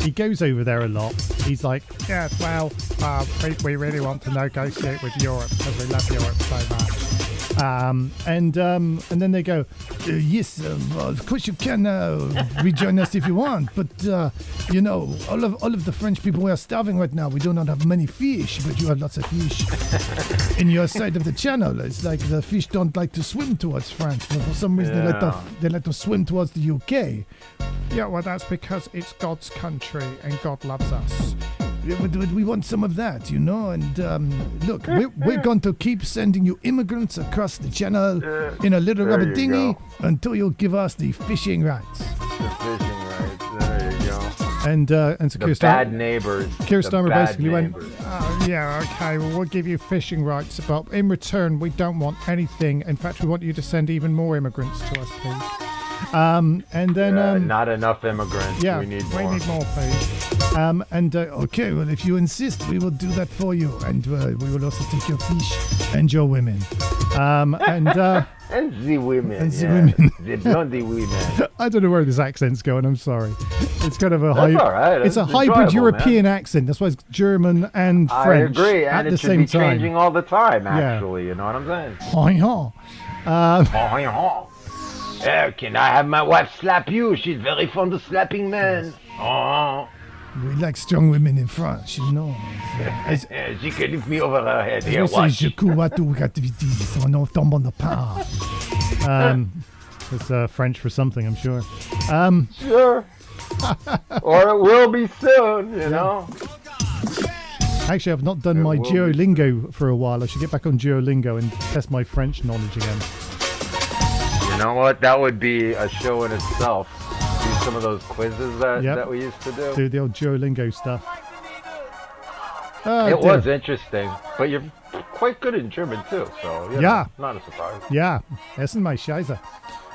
He goes over there a lot. He's like, yeah, well, we really want to negotiate with Europe because we love Europe so much. And then they go, yes, well, of course you can rejoin us if you want, but you know, all of the French people, we are starving right now. We do not have many fish, but you have lots of fish in your side of the channel. It's like the fish don't like to swim towards France, but for some reason they like to swim towards the UK. Yeah, well, that's because it's God's country and God loves us. We want some of that, you know, and look, we're going to keep sending you immigrants across the channel in a little rubber dinghy until you give us the fishing rights. The fishing rights, there you go. And so the bad neighbors. Keir Starmer basically neighbors. went, yeah, okay, well, we'll give you fishing rights, but in return, we don't want anything. In fact, we want you to send even more immigrants to us, please. And then not enough immigrants. Yeah, we need more. We need more, please. Okay, well, if you insist, we will do that for you, and we will also take your fish and your women. And the women. And the women. The blondie women. I don't know where this accent's going. I'm sorry. It's kind of a That's all right. It's a It's hybrid enjoyable, European accent. That's why it's German and French. I agree, at and the it should same be time. changing all the time. Actually, you know what I'm saying? Can I have my wife slap you? She's very fond of slapping men. Oh. We like strong women in France, you know. She can lift me over her head. Here, Je sais, watch. je cours à tout activité, on tombe on the path. It's French for something, I'm sure. Sure. Or it will be soon, you know. Actually, I've not done my Duolingo for a while. I should get back on Duolingo and test my French knowledge again. You know what? That would be a show in itself. Do some of those quizzes that we used to do. Do the old Duolingo stuff. It was interesting, but you're quite good in German too, so you know, not a surprise. Yeah, essen my Scheiße.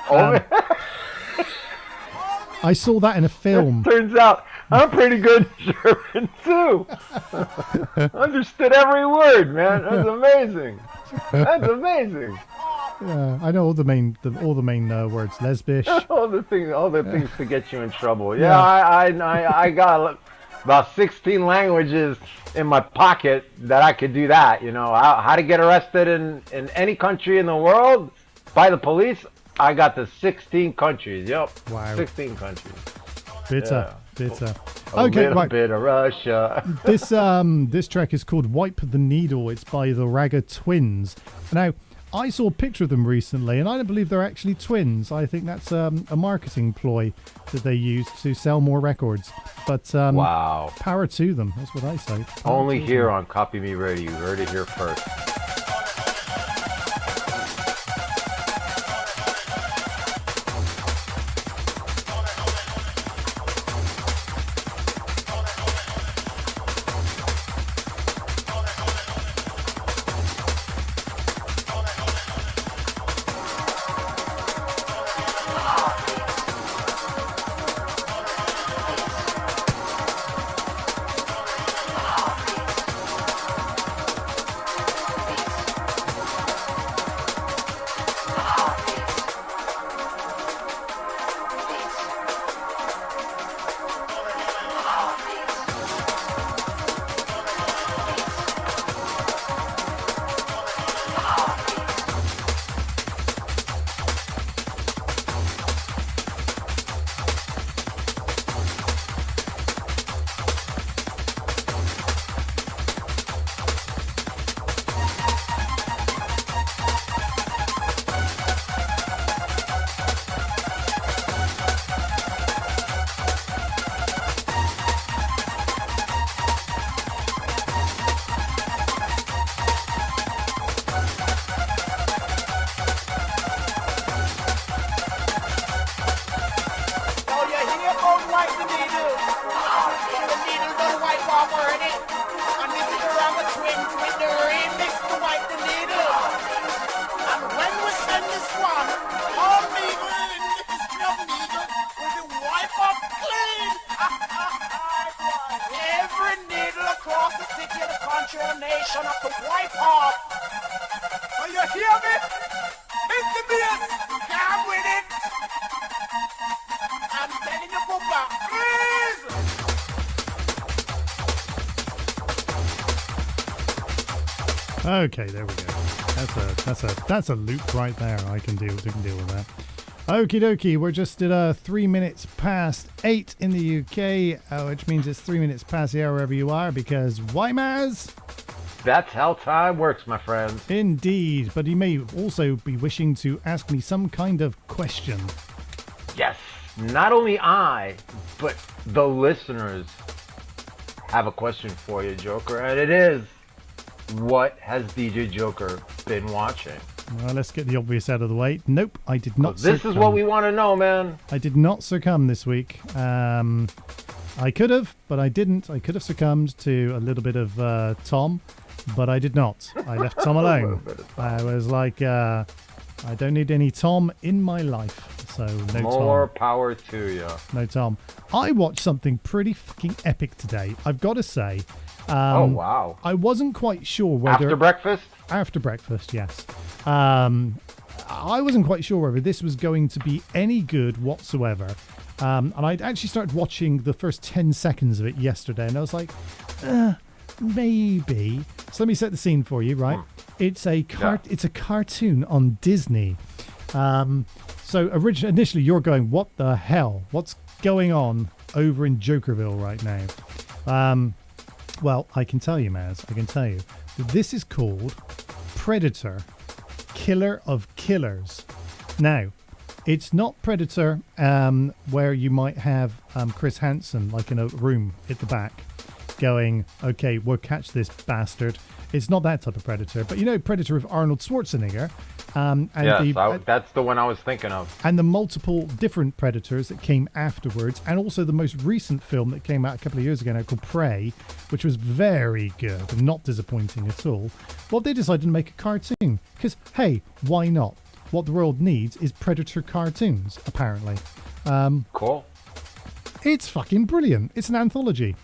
Oh, I saw that in a film. Turns out I'm pretty good in German too. Understood every word, man. That's amazing. That's amazing. Yeah, I know all the main words. Lesbisch. all the things to get you in trouble. Yeah, I got about 16 languages in my pocket that I could do that. You know, how to get arrested in any country in the world by the police. I got the 16 countries. Yep. Wow. 16 countries. Bitter. A Okay, little right. bit of Russia. This track is called "Wipe the Needle." It's by the Ragga Twins. Now, I saw a picture of them recently, and I don't believe they're actually twins. I think that's a marketing ploy that they use to sell more records. But wow, power to them. That's what I say. Only here on Copy Me Radio. You heard it here first. Nation of the wipe off. Are you hear me? Okay, there we go. That's a loop right there. I can deal with that. Okie dokie, we're just at 3 minutes past 8 in the UK, which means it's 3 minutes past the hour wherever you are, because why, Maz? That's how time works, my friend. Indeed, but you may also be wishing to ask me some kind of question. Yes, not only I, but the listeners have a question for you, Joker, and it is, what has DJ Joker been watching? Well, let's get the obvious out of the way. Nope, I did not. This is what we want to know, man. I did not succumb this week. I could have, but I didn't. I could have succumbed to a little bit of Tom, but I did not. I left Tom alone. I was like, I don't need any Tom in my life, so no Tom. More power to you. No Tom. I watched something pretty fucking epic today, I've got to say. Oh, wow. I wasn't quite sure whether... After breakfast? After breakfast, yes. I wasn't quite sure whether this was going to be any good whatsoever. And I'd actually started watching the first 10 seconds of it yesterday, and I was like, maybe. So let me set the scene for you, right? It's a cartoon on Disney. So initially you're going, what the hell? What's going on over in Jokerville right now? Well, I can tell you, Maz. I can tell you. This is called Predator, Killer of Killers. Now, it's not Predator where you might have Chris Hansen like in a room at the back going, okay, we'll catch this bastard. It's not that type of Predator. But you know Predator with Arnold Schwarzenegger. That's the one I was thinking of. And the multiple different Predators that came afterwards, and also the most recent film that came out a couple of years ago now called Prey, which was very good and not disappointing at all. Well, they decided to make a cartoon because, hey, why not? What the world needs is Predator cartoons, apparently. Cool. It's fucking brilliant. It's an anthology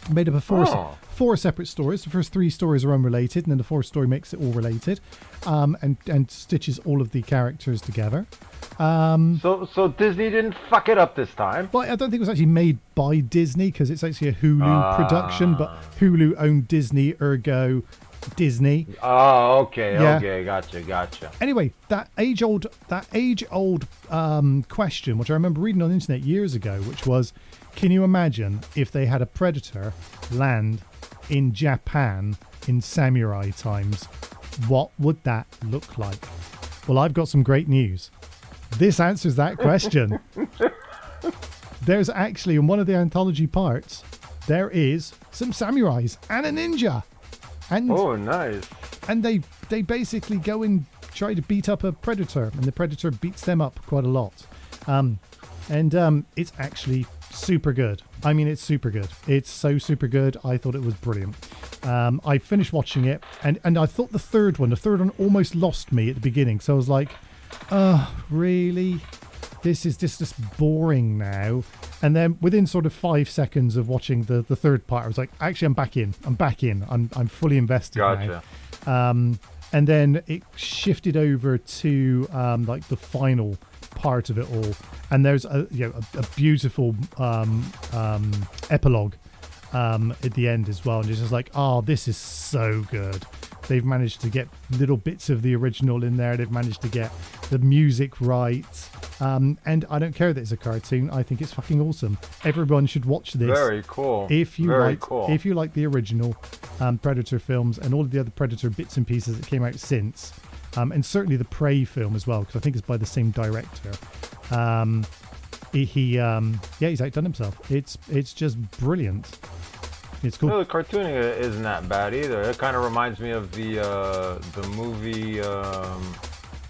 made up of four separate stories. The first 3 stories are unrelated, and then the 4th story makes it all related, and stitches all of the characters together. So Disney didn't fuck it up this time. Well, I don't think it was actually made by Disney because it's actually a Hulu production, but Hulu owned Disney, ergo Disney. Oh, okay, yeah. Okay, gotcha. Anyway, that age-old question, which I remember reading on the internet years ago, which was, can you imagine if they had a Predator land in Japan in samurai times? What would that look like? Well, I've got some great news. This answers that question. There's actually, in one of the anthology parts, there is some samurais and a ninja. And, oh, nice. And they basically go and try to beat up a Predator, and the Predator beats them up quite a lot. It's actually super good. I mean, it's super good. It's so super good. I thought it was brilliant. I finished watching it, and I thought the third one almost lost me at the beginning. So I was like, oh, really? This is just boring now. And then within sort of 5 seconds of watching the third part, I was like, actually, I'm back in. I'm fully invested now. And then it shifted over to like the final part of it all, and there's a beautiful epilogue at the end as well, and it's just like, oh, this is so good. They've managed to get little bits of the original in there. They've managed to get the music right, and I don't care that it's a cartoon. I think it's fucking awesome. Everyone should watch this. Very cool. If you like the original Predator films and all of the other Predator bits and pieces that came out since, and certainly the Prey film as well, because I think it's by the same director. He's outdone himself. It's just brilliant. It's cool. No, the cartooning isn't that bad either. It kind of reminds me of the movie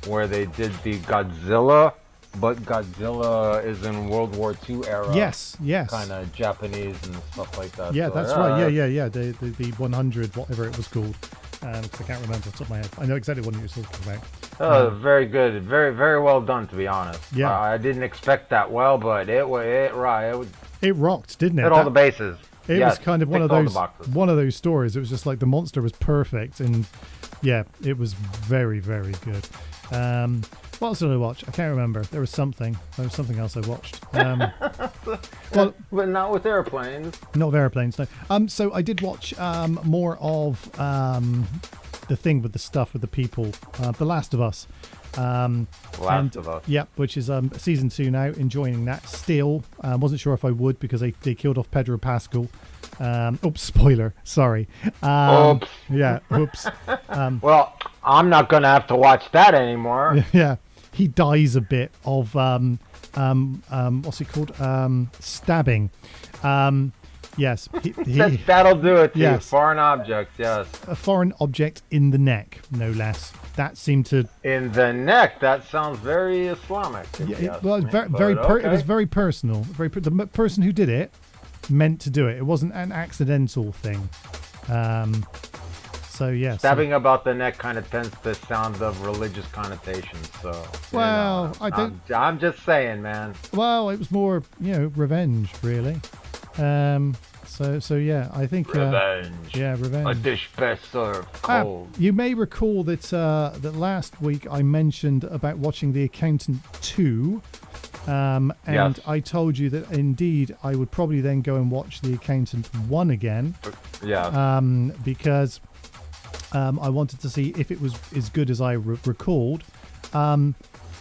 where they did the Godzilla, but Godzilla is in World War II era. Yes. Kind of Japanese and stuff like that. Yeah, so, that's right. Yeah. The 100, whatever it was called. Because I can't remember off the top of my head. I know exactly what you're talking about. Very good. Very, very well done, to be honest. Yeah. I didn't expect that well, but it rocked, didn't it? Hit all the bases. It was kind of one of those stories. It was just like the monster was perfect, and yeah, it was very, very good. What else did I watch? I can't remember. There was something else I watched. Well, but not with airplanes. Not with airplanes, no. So I did watch more of the thing with the stuff with the people. The Last of Us. Last of Us. Yep, which is season 2 now. Enjoying that still. Wasn't sure if I would because they killed off Pedro Pascal. Oops, spoiler. Sorry. Oops. Yeah, oops. Well, I'm not going to have to watch that anymore. Yeah, he dies a bit of what's it called? Stabbing. Yes, that'll do it to you. Yes. Foreign objects, yes. A foreign object in the neck, no less. That seemed to in the neck. That sounds very Islamic. Well, it was very personal. The person who did it meant to do it. It wasn't an accidental thing. So yes, stabbing about the neck kind of tends to sound of religious connotations. So well, I don't. I'm just saying, man. Well, it was more, revenge, really. So yeah, I think revenge. Revenge. A dish best served cold. You may recall that that last week I mentioned about watching The Accountant 2, and yes. I told you that indeed I would probably then go and watch The Accountant 1 again. Yeah. Because I wanted to see if it was as good as I recalled.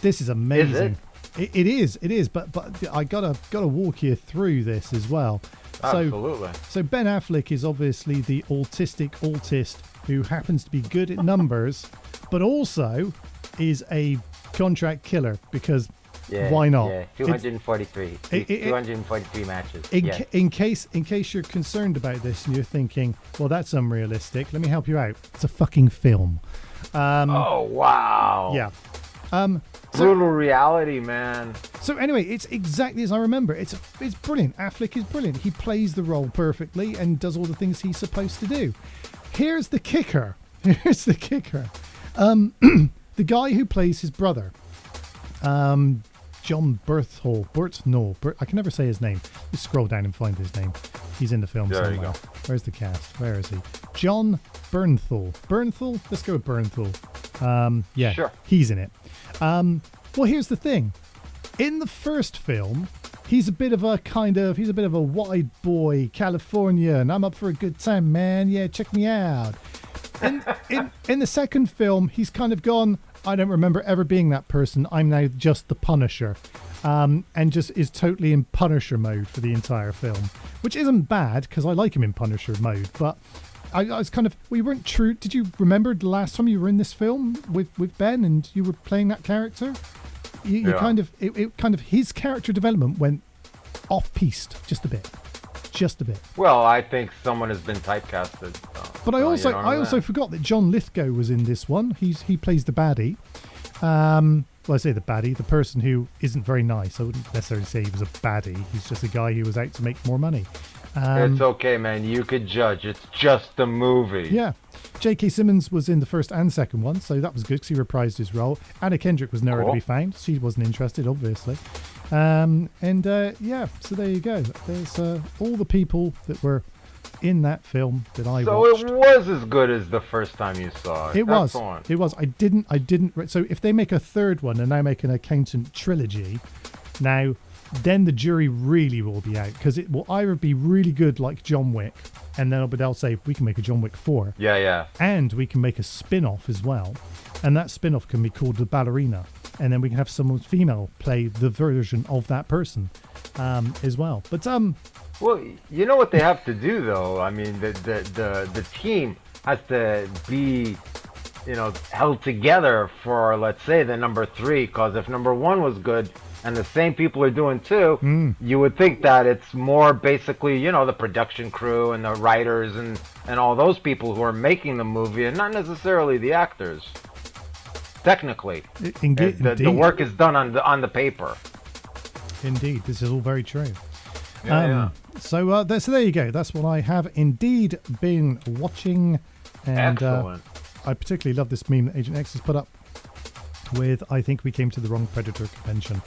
This is amazing. Is it? It is, but I gotta walk you through this as well. Absolutely. So Ben Affleck is obviously the autist who happens to be good at numbers, but also is a contract killer because why not? Yeah, 243. 243 matches. In case you're concerned about this and you're thinking, well, that's unrealistic. Let me help you out. It's a fucking film. Oh wow. Yeah. Brutal reality, man. So anyway, it's exactly as I remember. It's brilliant. Affleck is brilliant. He plays the role perfectly and does all the things he's supposed to do. Here's the kicker. The guy who plays his brother, John Berthol. I can never say his name. Just scroll down and find his name. He's in the film there somewhere. Where's the cast? Where is he? John Bernthal. Bernthal? Let's go with Bernthal. Yeah, sure. He's in it. Well, here's the thing. In the first film, he's a bit of a wide boy, Californian. I'm up for a good time, man. Yeah, check me out. In the second film, he's kind of gone, I don't remember ever being that person. I'm now just the Punisher. And just is totally in Punisher mode for the entire film, which isn't bad because I like him in Punisher mode. But I was kind of, we weren't true. Did you remember the last time you were in this film with Ben and you were playing that character? You kind of, it kind of, his character development went off-piste just a bit. Well, I think someone has been typecasted. But I also forgot that John Lithgow was in this one. He plays the baddie. Well, I say the baddie, the person who isn't very nice. I wouldn't necessarily say he was a baddie. He's just a guy who was out to make more money. It's okay, man. You could judge. It's just a movie. Yeah. J.K. Simmons was in the first and second one, so that was good because he reprised his role. Anna Kendrick was nowhere to be found. She wasn't interested, obviously. So there you go. There's all the people that were in that film that I watched. So it was as good as the first time you saw it. It was. I didn't. So if they make a third one and now make an Accountant trilogy, now then the jury really will be out because it will either be really good like John Wick, and then they'll say we can make a John Wick 4. Yeah. And we can make a spin-off as well, and that spin-off can be called The Ballerina, and then we can have someone female play the version of that person as well. But well, you know what they have to do though. I mean, the team has to be, held together for, let's say, the number 3. Because if number 1 was good and the same people are doing 2, you would think that it's more basically, the production crew and the writers and all those people who are making the movie, and not necessarily the actors. Technically, the work is done on the paper. Indeed, this is all very true. Yeah. So there you go. That's what I have indeed been watching. And excellent. I particularly love this meme that Agent X has put up with, I think we came to the wrong Predator convention.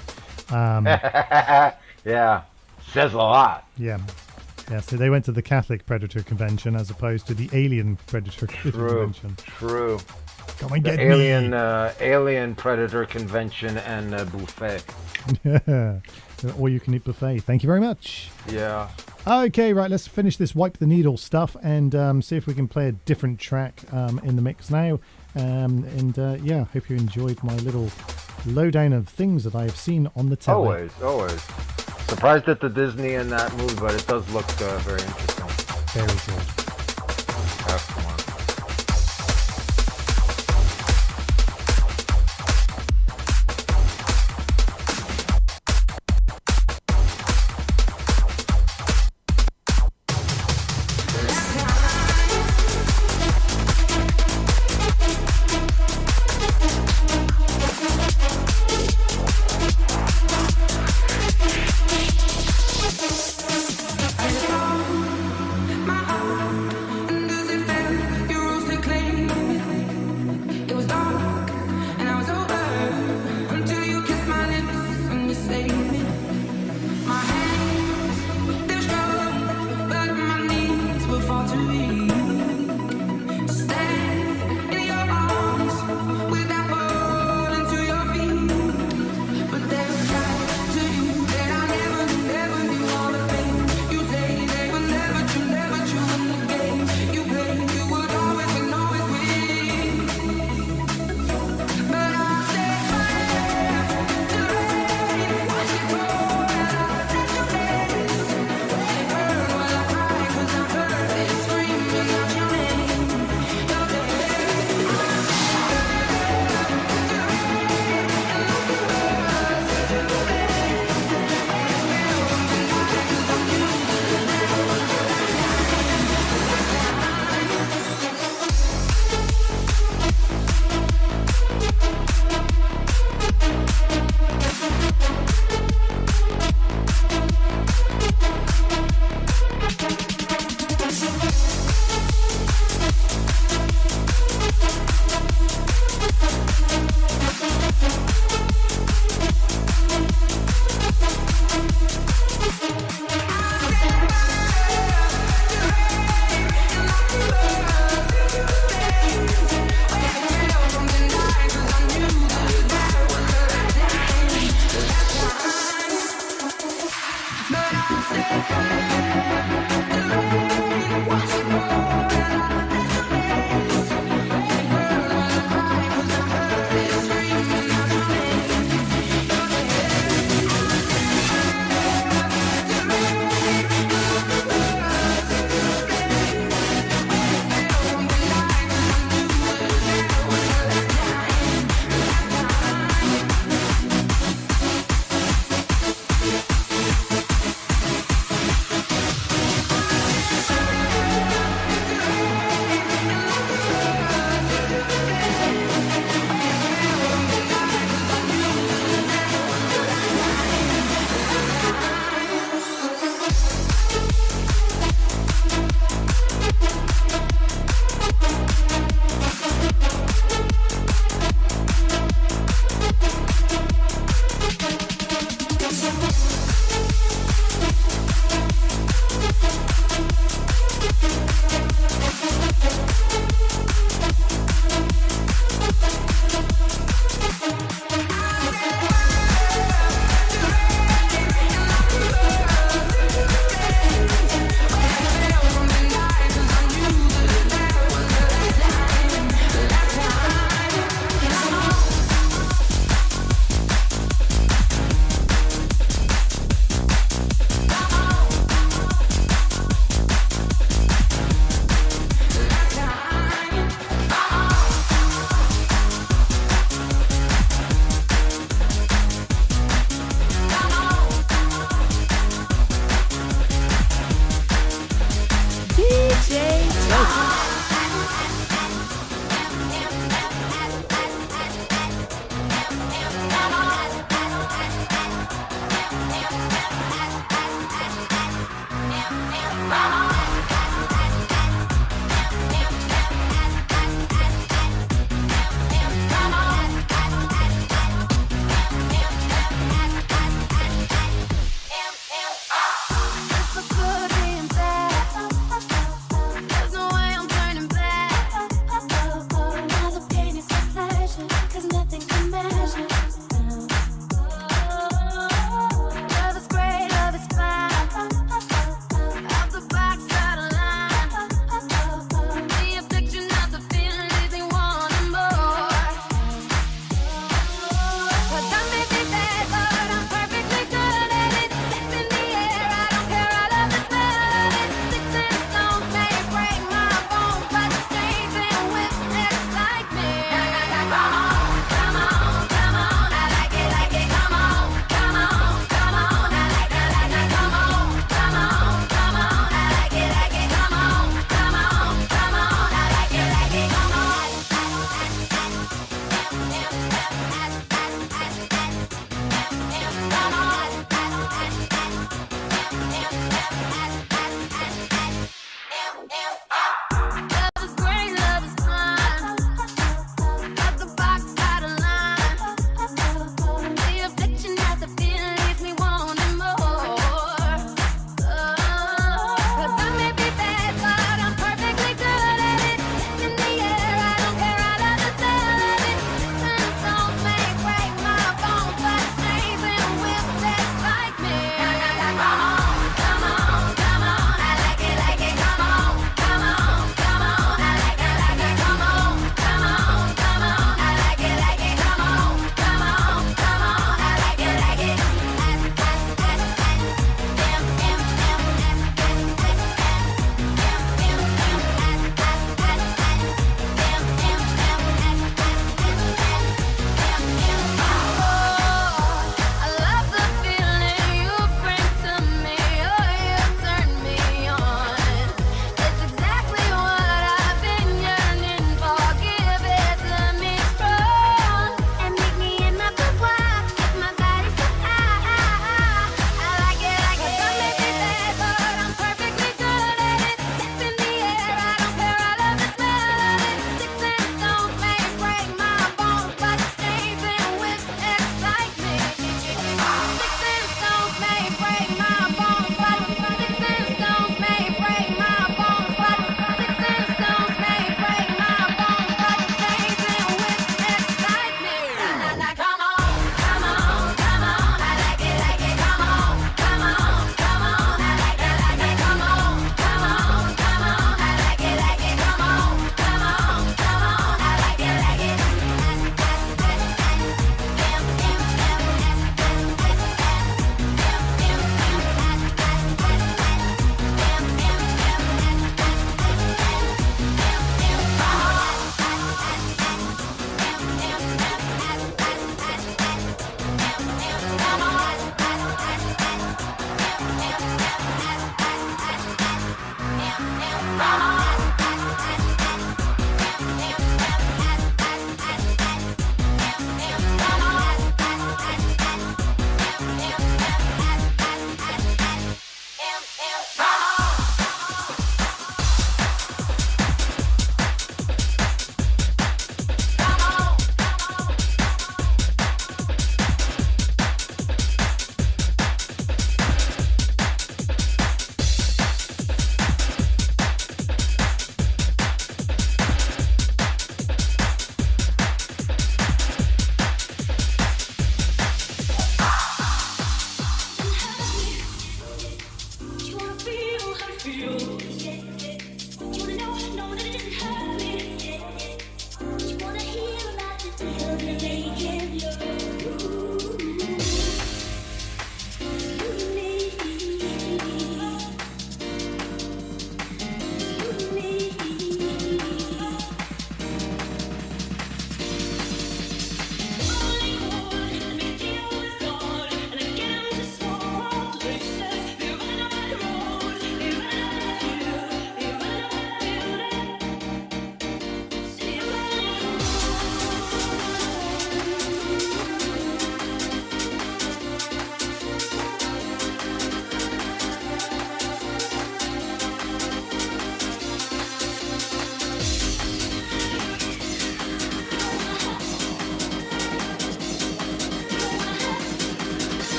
Yeah, says a lot. Yeah, so they went to the Catholic Predator convention as opposed to the Alien Predator convention. True. Come and get me. Alien Predator convention and buffet. All you can eat buffet. Thank you very much. Yeah. Okay, right, let's finish this Wipe the Needle stuff and see if we can play a different track in the mix now. Yeah, hope you enjoyed my little lowdown of things that I have seen on the telly. Always. Surprised at the Disney in that movie, but it does look very interesting. Very good. Come on.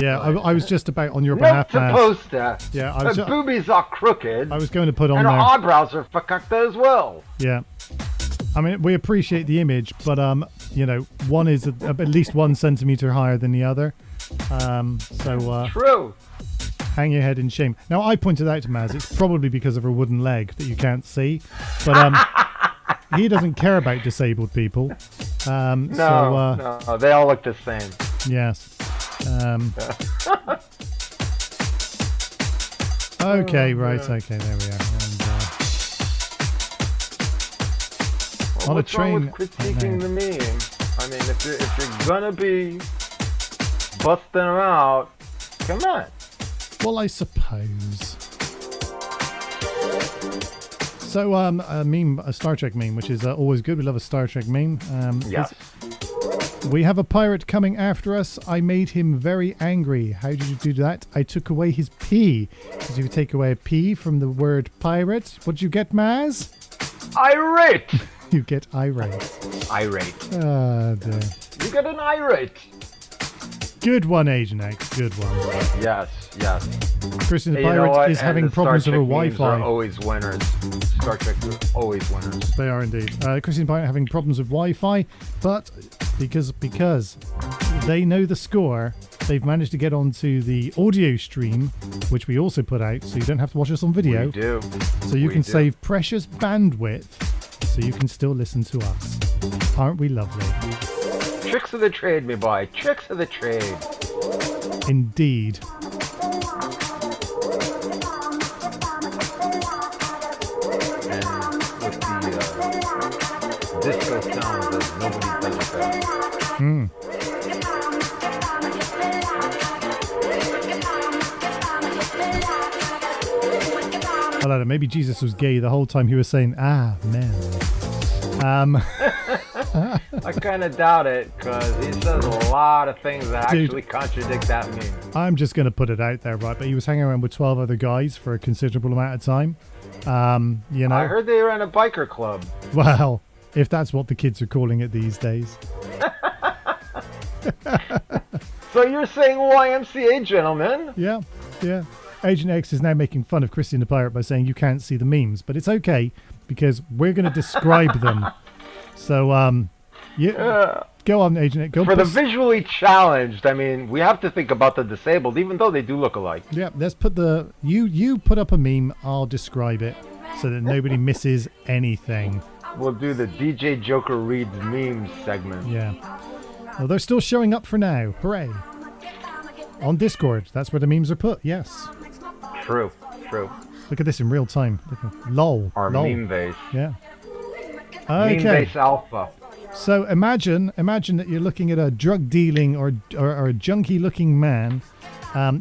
Yeah, I was just about on your Not behalf, Matt. supposed to. Yeah, I Her was boobies are crooked. I was going to put on and there. her eyebrows are fucked as well. Yeah. I mean, we appreciate the image, but you know, one is at least 1 centimeter higher than the other. True. Hang your head in shame. Now, I pointed out to Maz, it's probably because of her wooden leg that you can't see, but he doesn't care about disabled people. No, they all look the same. Yes. Okay, right. Okay, there we are. And, On a What's wrong train. with critiquing the meme? I mean, if you're gonna be busting them out, come on. Well, I suppose. So, a Star Trek meme, which is always good. We love a Star Trek meme. Yes. We have a pirate coming after us. I made him very angry. How did you do that? I took away his P. Did you take away a P from the word pirate? What'd you get, Maz? Irate! You get irate. Irate. Ah, dear. You get an irate. Good one, Agent X. Good one. Yes. Christian the Hey, you know Pirate what? is And having the problems with Star her Trek memes Wi-Fi. are always winners. Star Trek are always winners. They are indeed. Christian the Pirate having problems with Wi-Fi, but because they know the score, they've managed to get onto the audio stream, which we also put out, so you don't have to watch us on video. We do. So you can save precious bandwidth, so you can still listen to us. Aren't we lovely? Tricks of the trade, me boy. Tricks of the trade. Indeed. And with the disco sounds that nobody does better. I don't know, maybe Jesus was gay the whole time he was saying, man. I kind of doubt it, because he says a lot of things that Dude. actually contradict that meme. I'm just going to put it out there, right? But he was hanging around with 12 other guys for a considerable amount of time. You know. I heard they ran a biker club. Well, if that's what the kids are calling it these days. So you're saying YMCA, gentlemen? Yeah. Agent X is now making fun of Christian the Pirate by saying you can't see the memes, but it's okay because we're going to describe them. So, go on, Agent X. Go For the visually challenged, I mean, we have to think about the disabled, even though they do look alike. Yeah, let's put you put up a meme, I'll describe it so that nobody misses anything. We'll do the DJ Joker reads memes segment. Yeah. Well, they're still showing up for now. Hooray. On Discord, that's where the memes are put, yes. True. Look at this in real time. LOL. Our lol. meme base. Yeah. Meme Okay. base alpha. So imagine that you're looking at a drug dealing or a junky looking man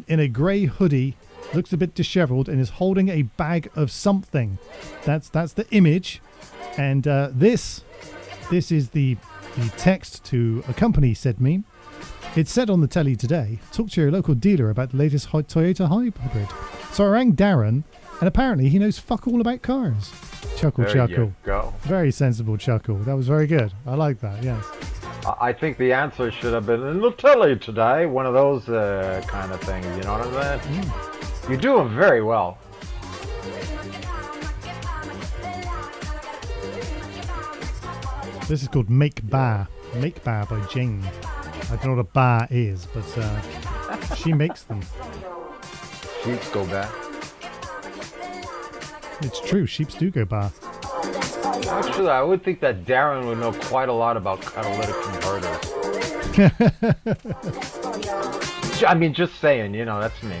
in a grey hoodie, looks a bit disheveled, and is holding a bag of something. That's the image, and this is the text to accompany said meme. It said on the telly today, talk to your local dealer about the latest Toyota hybrid. So I rang Darren, and apparently he knows fuck all about cars. Chuckle. You go. Very sensible chuckle. That was very good. I like that, yes. I think the answer should have been in the telly today. One of those kind of things, you know what I'm saying? You do them very well. This is called Make Bar. Make Bar by Jane. I don't know what a bar is, but she makes them. Sheep go back. It's true, sheeps do go bar. Actually, I would think that Darren would know quite a lot about catalytic converters. I mean, just saying, that's me.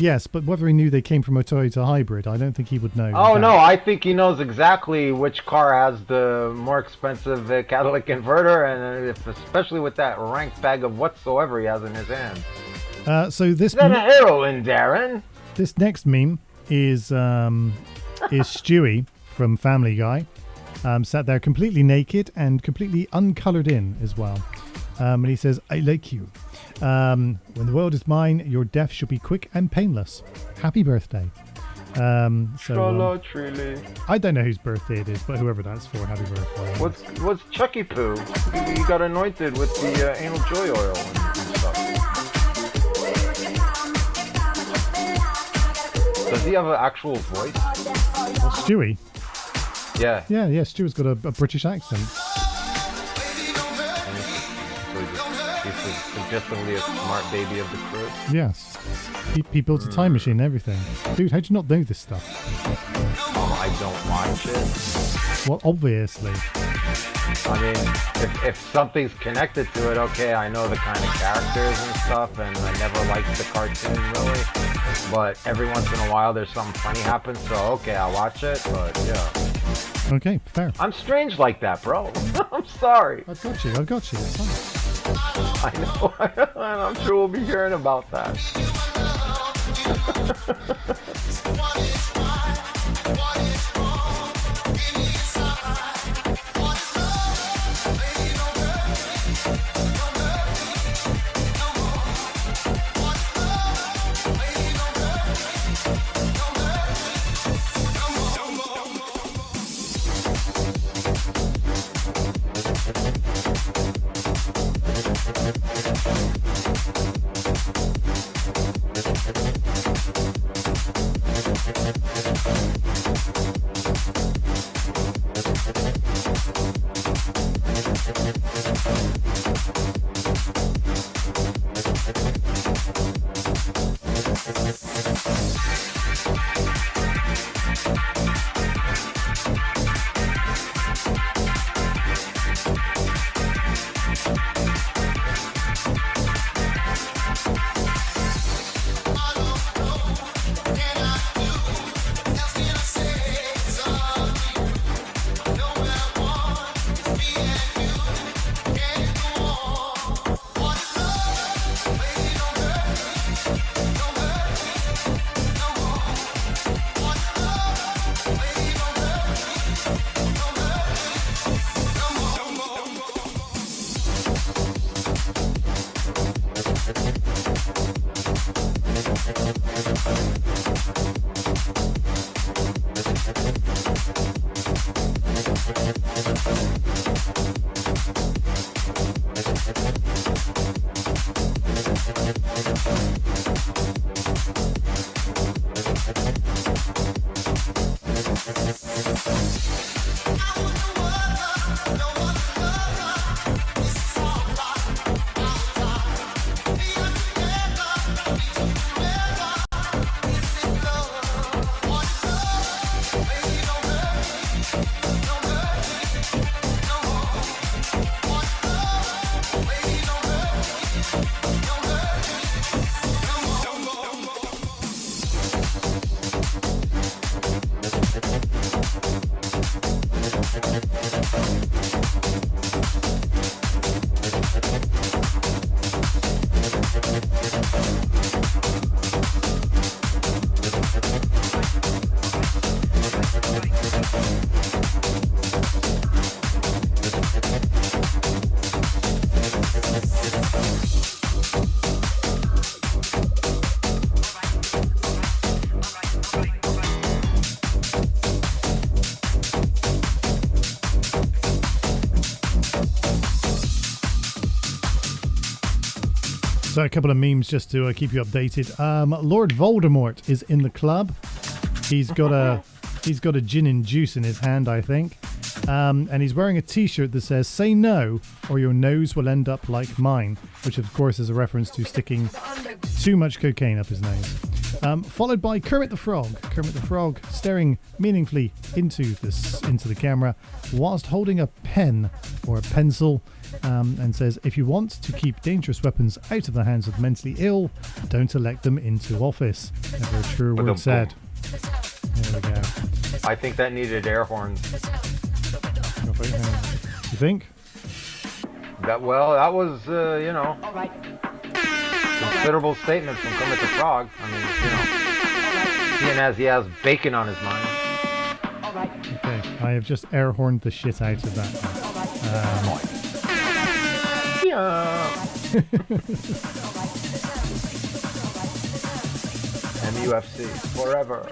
Yes, but whether he knew they came from a Toyota hybrid, I don't think he would know. Oh, no, I think he knows exactly which car has the more expensive catalytic converter, and especially with that rank bag of whatsoever he has in his hand. So this Is that a heroin, Darren? This next meme is Stewie from Family Guy, sat there completely naked and completely uncolored in as well. And he says, I like you. When the world is mine, your death shall be quick and painless. Happy birthday. I don't know whose birthday it is, but whoever that's for, happy birthday. What's Chucky Poo? He got anointed with the anal joy oil and stuff. Does he have an actual voice? Well, Stewie? Yeah. Yeah, Stewie's got a British accent. He's suggestively a smart baby of the crew. Yes. He builds a time machine and everything. Dude, how'd you not know this stuff? I don't watch it. Well, obviously. I mean, if something's connected to it, okay, I know the kind of characters and stuff, and I never liked the cartoon, really. But every once in a while, there's something funny happens, so okay, I'll watch it, but yeah. Okay, fair. I'm strange like that, bro. I'm sorry. I've got you. It's fine. I know. And I'm sure we'll be hearing about that. So a couple of memes just to keep you updated. Lord Voldemort is in the club. He's got a gin and juice in his hand, I think. And he's wearing a t-shirt that says, "Say no, or your nose will end up like mine," which of course is a reference to sticking too much cocaine up his nose. Followed by Kermit the Frog. Kermit the Frog staring meaningfully into the camera whilst holding a pen or a pencil, and says, "If you want to keep dangerous weapons out of the hands of the mentally ill, don't elect them into office." Never a truer word said. There we go. I think that needed air horns. You think? That was considerable statement from Kermit the Frog. I mean, seeing as he has bacon on his mind. Okay, I have just air horned the shit out of that. MUFC forever.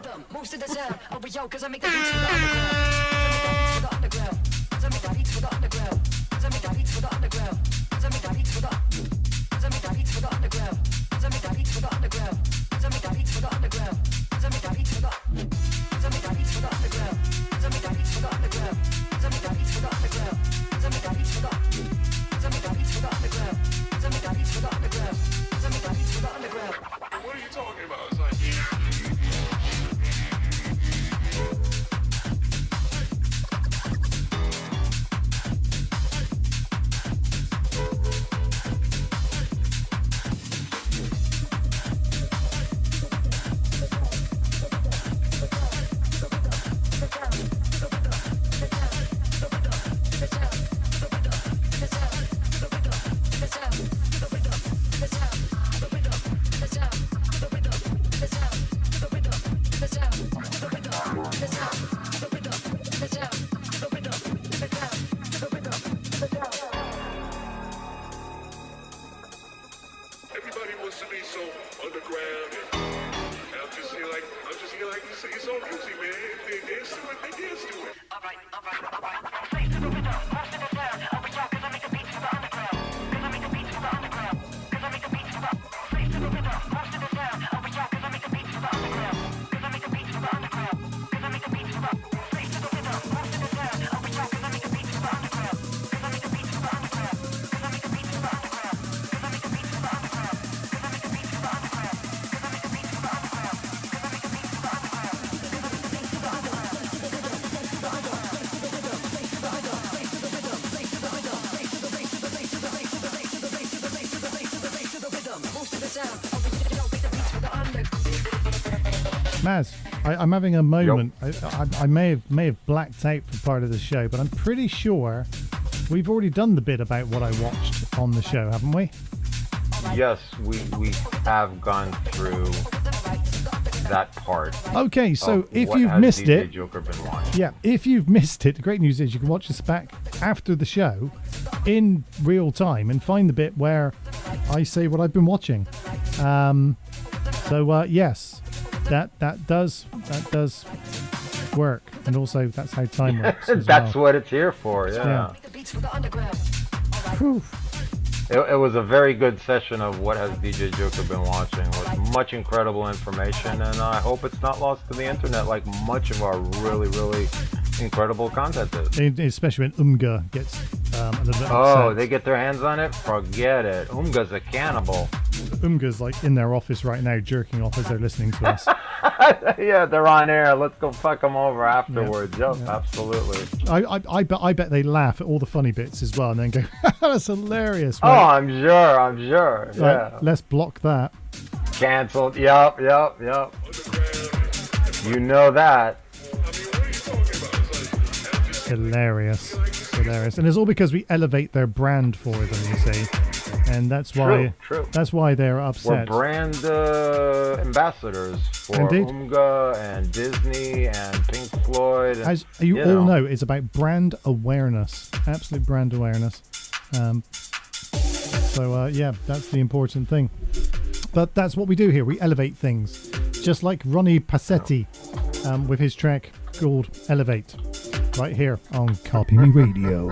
What are you talking about? It's like Maz, I'm having a moment. I may have blacked out for part of the show, but I'm pretty sure we've already done the bit about what I watched on the show, haven't we? Yes, we have gone through that part. Okay, so if you've missed DJ it, Joker been watching. yeah, if you've missed it, the great news is you can watch this back after the show in real time and find the bit where I say what I've been watching. Yes, that does work, and also that's how time works. That's what it's here for. Yeah. Whew. It was a very good session of what has DJ Joker been watching, with much incredible information, and I hope it's not lost to the internet like much of our really, really incredible content is. Especially when Umga gets a little bit upset. Oh, they get their hands on it? Forget it. Umga's a cannibal. Umga's like in their office right now, jerking off as they're listening to us. Yeah, they're on air. Let's go fuck them over afterwards. Yep, absolutely. I bet they laugh at all the funny bits as well, and then go, "That's hilarious." Right? Oh, I'm sure. Right, Yeah. let's block that. Cancelled. Yep. You know that. Hilarious. And it's all because we elevate their brand for them, you see. And that's why that's why they're upset. We're brand ambassadors for Umga and Disney and Pink Floyd. As you all know, it's about brand awareness. Absolute brand awareness. That's the important thing. But that's what we do here. We elevate things. Just like Ronnie Passetti with his track called Elevate. Right here on Copy Me Radio.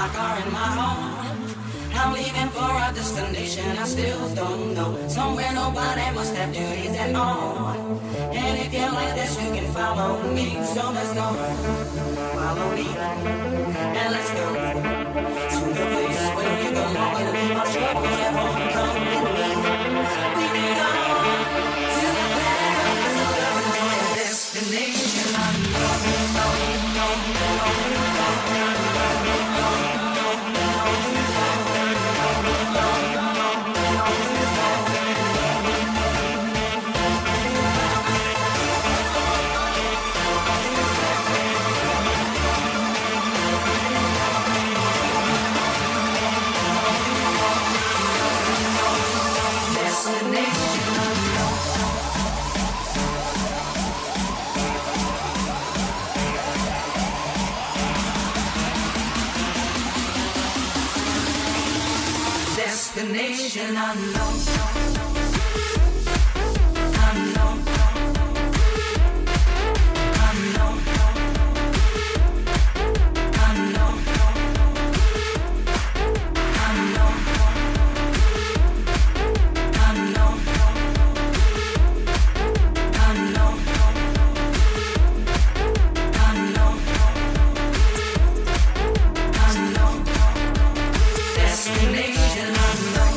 my car and my home. I'm leaving for a destination I still don't know. Somewhere nobody must have duties at all. And if you like this, you can follow me. So let's go, follow me, and let's go to the place where you belong and leave our troubles at home. Come with me. We can go to the paradise of love and a destination destination unknown. Unknown. Unknown. Unknown. Unknown. Unknown. Unknown. Unknown. Unknown. Destination unknown.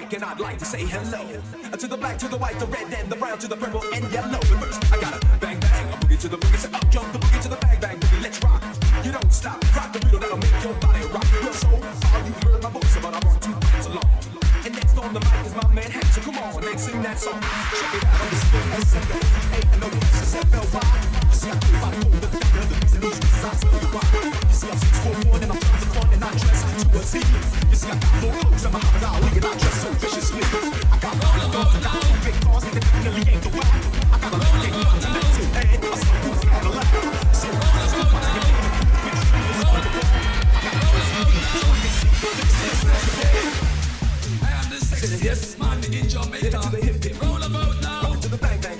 And I'd like to say hello to the black, to the white, the red, and the brown, to the purple and yellow. But first, I gotta bang bang, a boogie to the boogie, so up jump the boogie to the bang bang boogie. Let's rock. You don't stop, rock the rhythm that'll make your body rock. Your soul, all you heard my voice, but I brought two hands along. And next on the mic is my man Hank, so come on, and sing that song. Check it out on the spin, S-M-O-P-A, and no S-S-F-L-Y. See, I do if I go the thing, the reason these reasons I tell you why. You see, I'm 6'4", and I'm tons of fun, and I dress to a T. You see, I got more clothes than Muhammad Ali, and I dress so viciously. I got a lot of guns, big cars, and definitely ain't the whack. I got a lot of guns, and that's it, and I see who's had a lot. So, let's go back and get it. I am the sexiest man in Jamaica. Roll about now. Rock to the bang bang.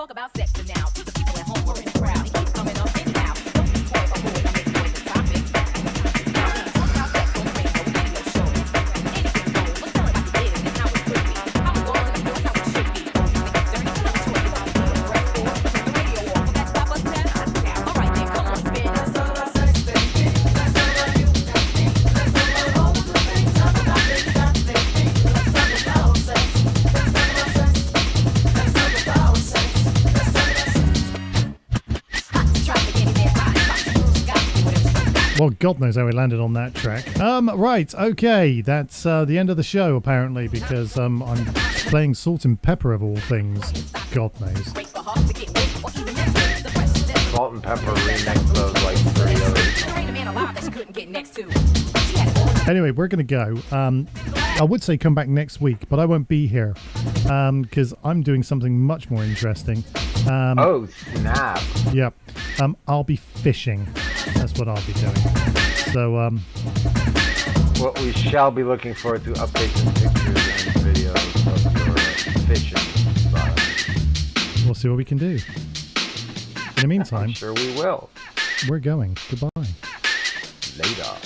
talk about sex for now. To the people at home or in the crowd, it keeps coming up and down. Don't be coy about who make it the topic. Now we talk about sex on the radio, radio shows. Anything goes, but tell it like it is and how it could be. How it goes and it goes how it should be. Don't you think it's dirty? Tell us what you want to do. Press four, turn the radio off. Will that stop us then? All right then, come on, spin. Let's talk about sex, baby. Let's talk about you and me. Let's talk about all of the things. Talk about things that they think. Let's talk about sex. Let's talk about sex. Let's talk about sex. Let's talk about sex. Hot to try to get in there, right? Well, God knows how we landed on that track. Right, okay, that's the end of the show apparently because I'm playing Salt and Pepper of all things. God knows. Salt and Pepper remix those like 3 others. Anyway, we're going to go. I would say come back next week, but I won't be here because I'm doing something much more interesting. Oh, snap. Yep. I'll be fishing. That's what I'll be doing. So, well, we shall be looking forward to updates and pictures and videos of your fishing. We'll see what we can do. In the meantime, I'm sure we will. We're going. Goodbye. Later.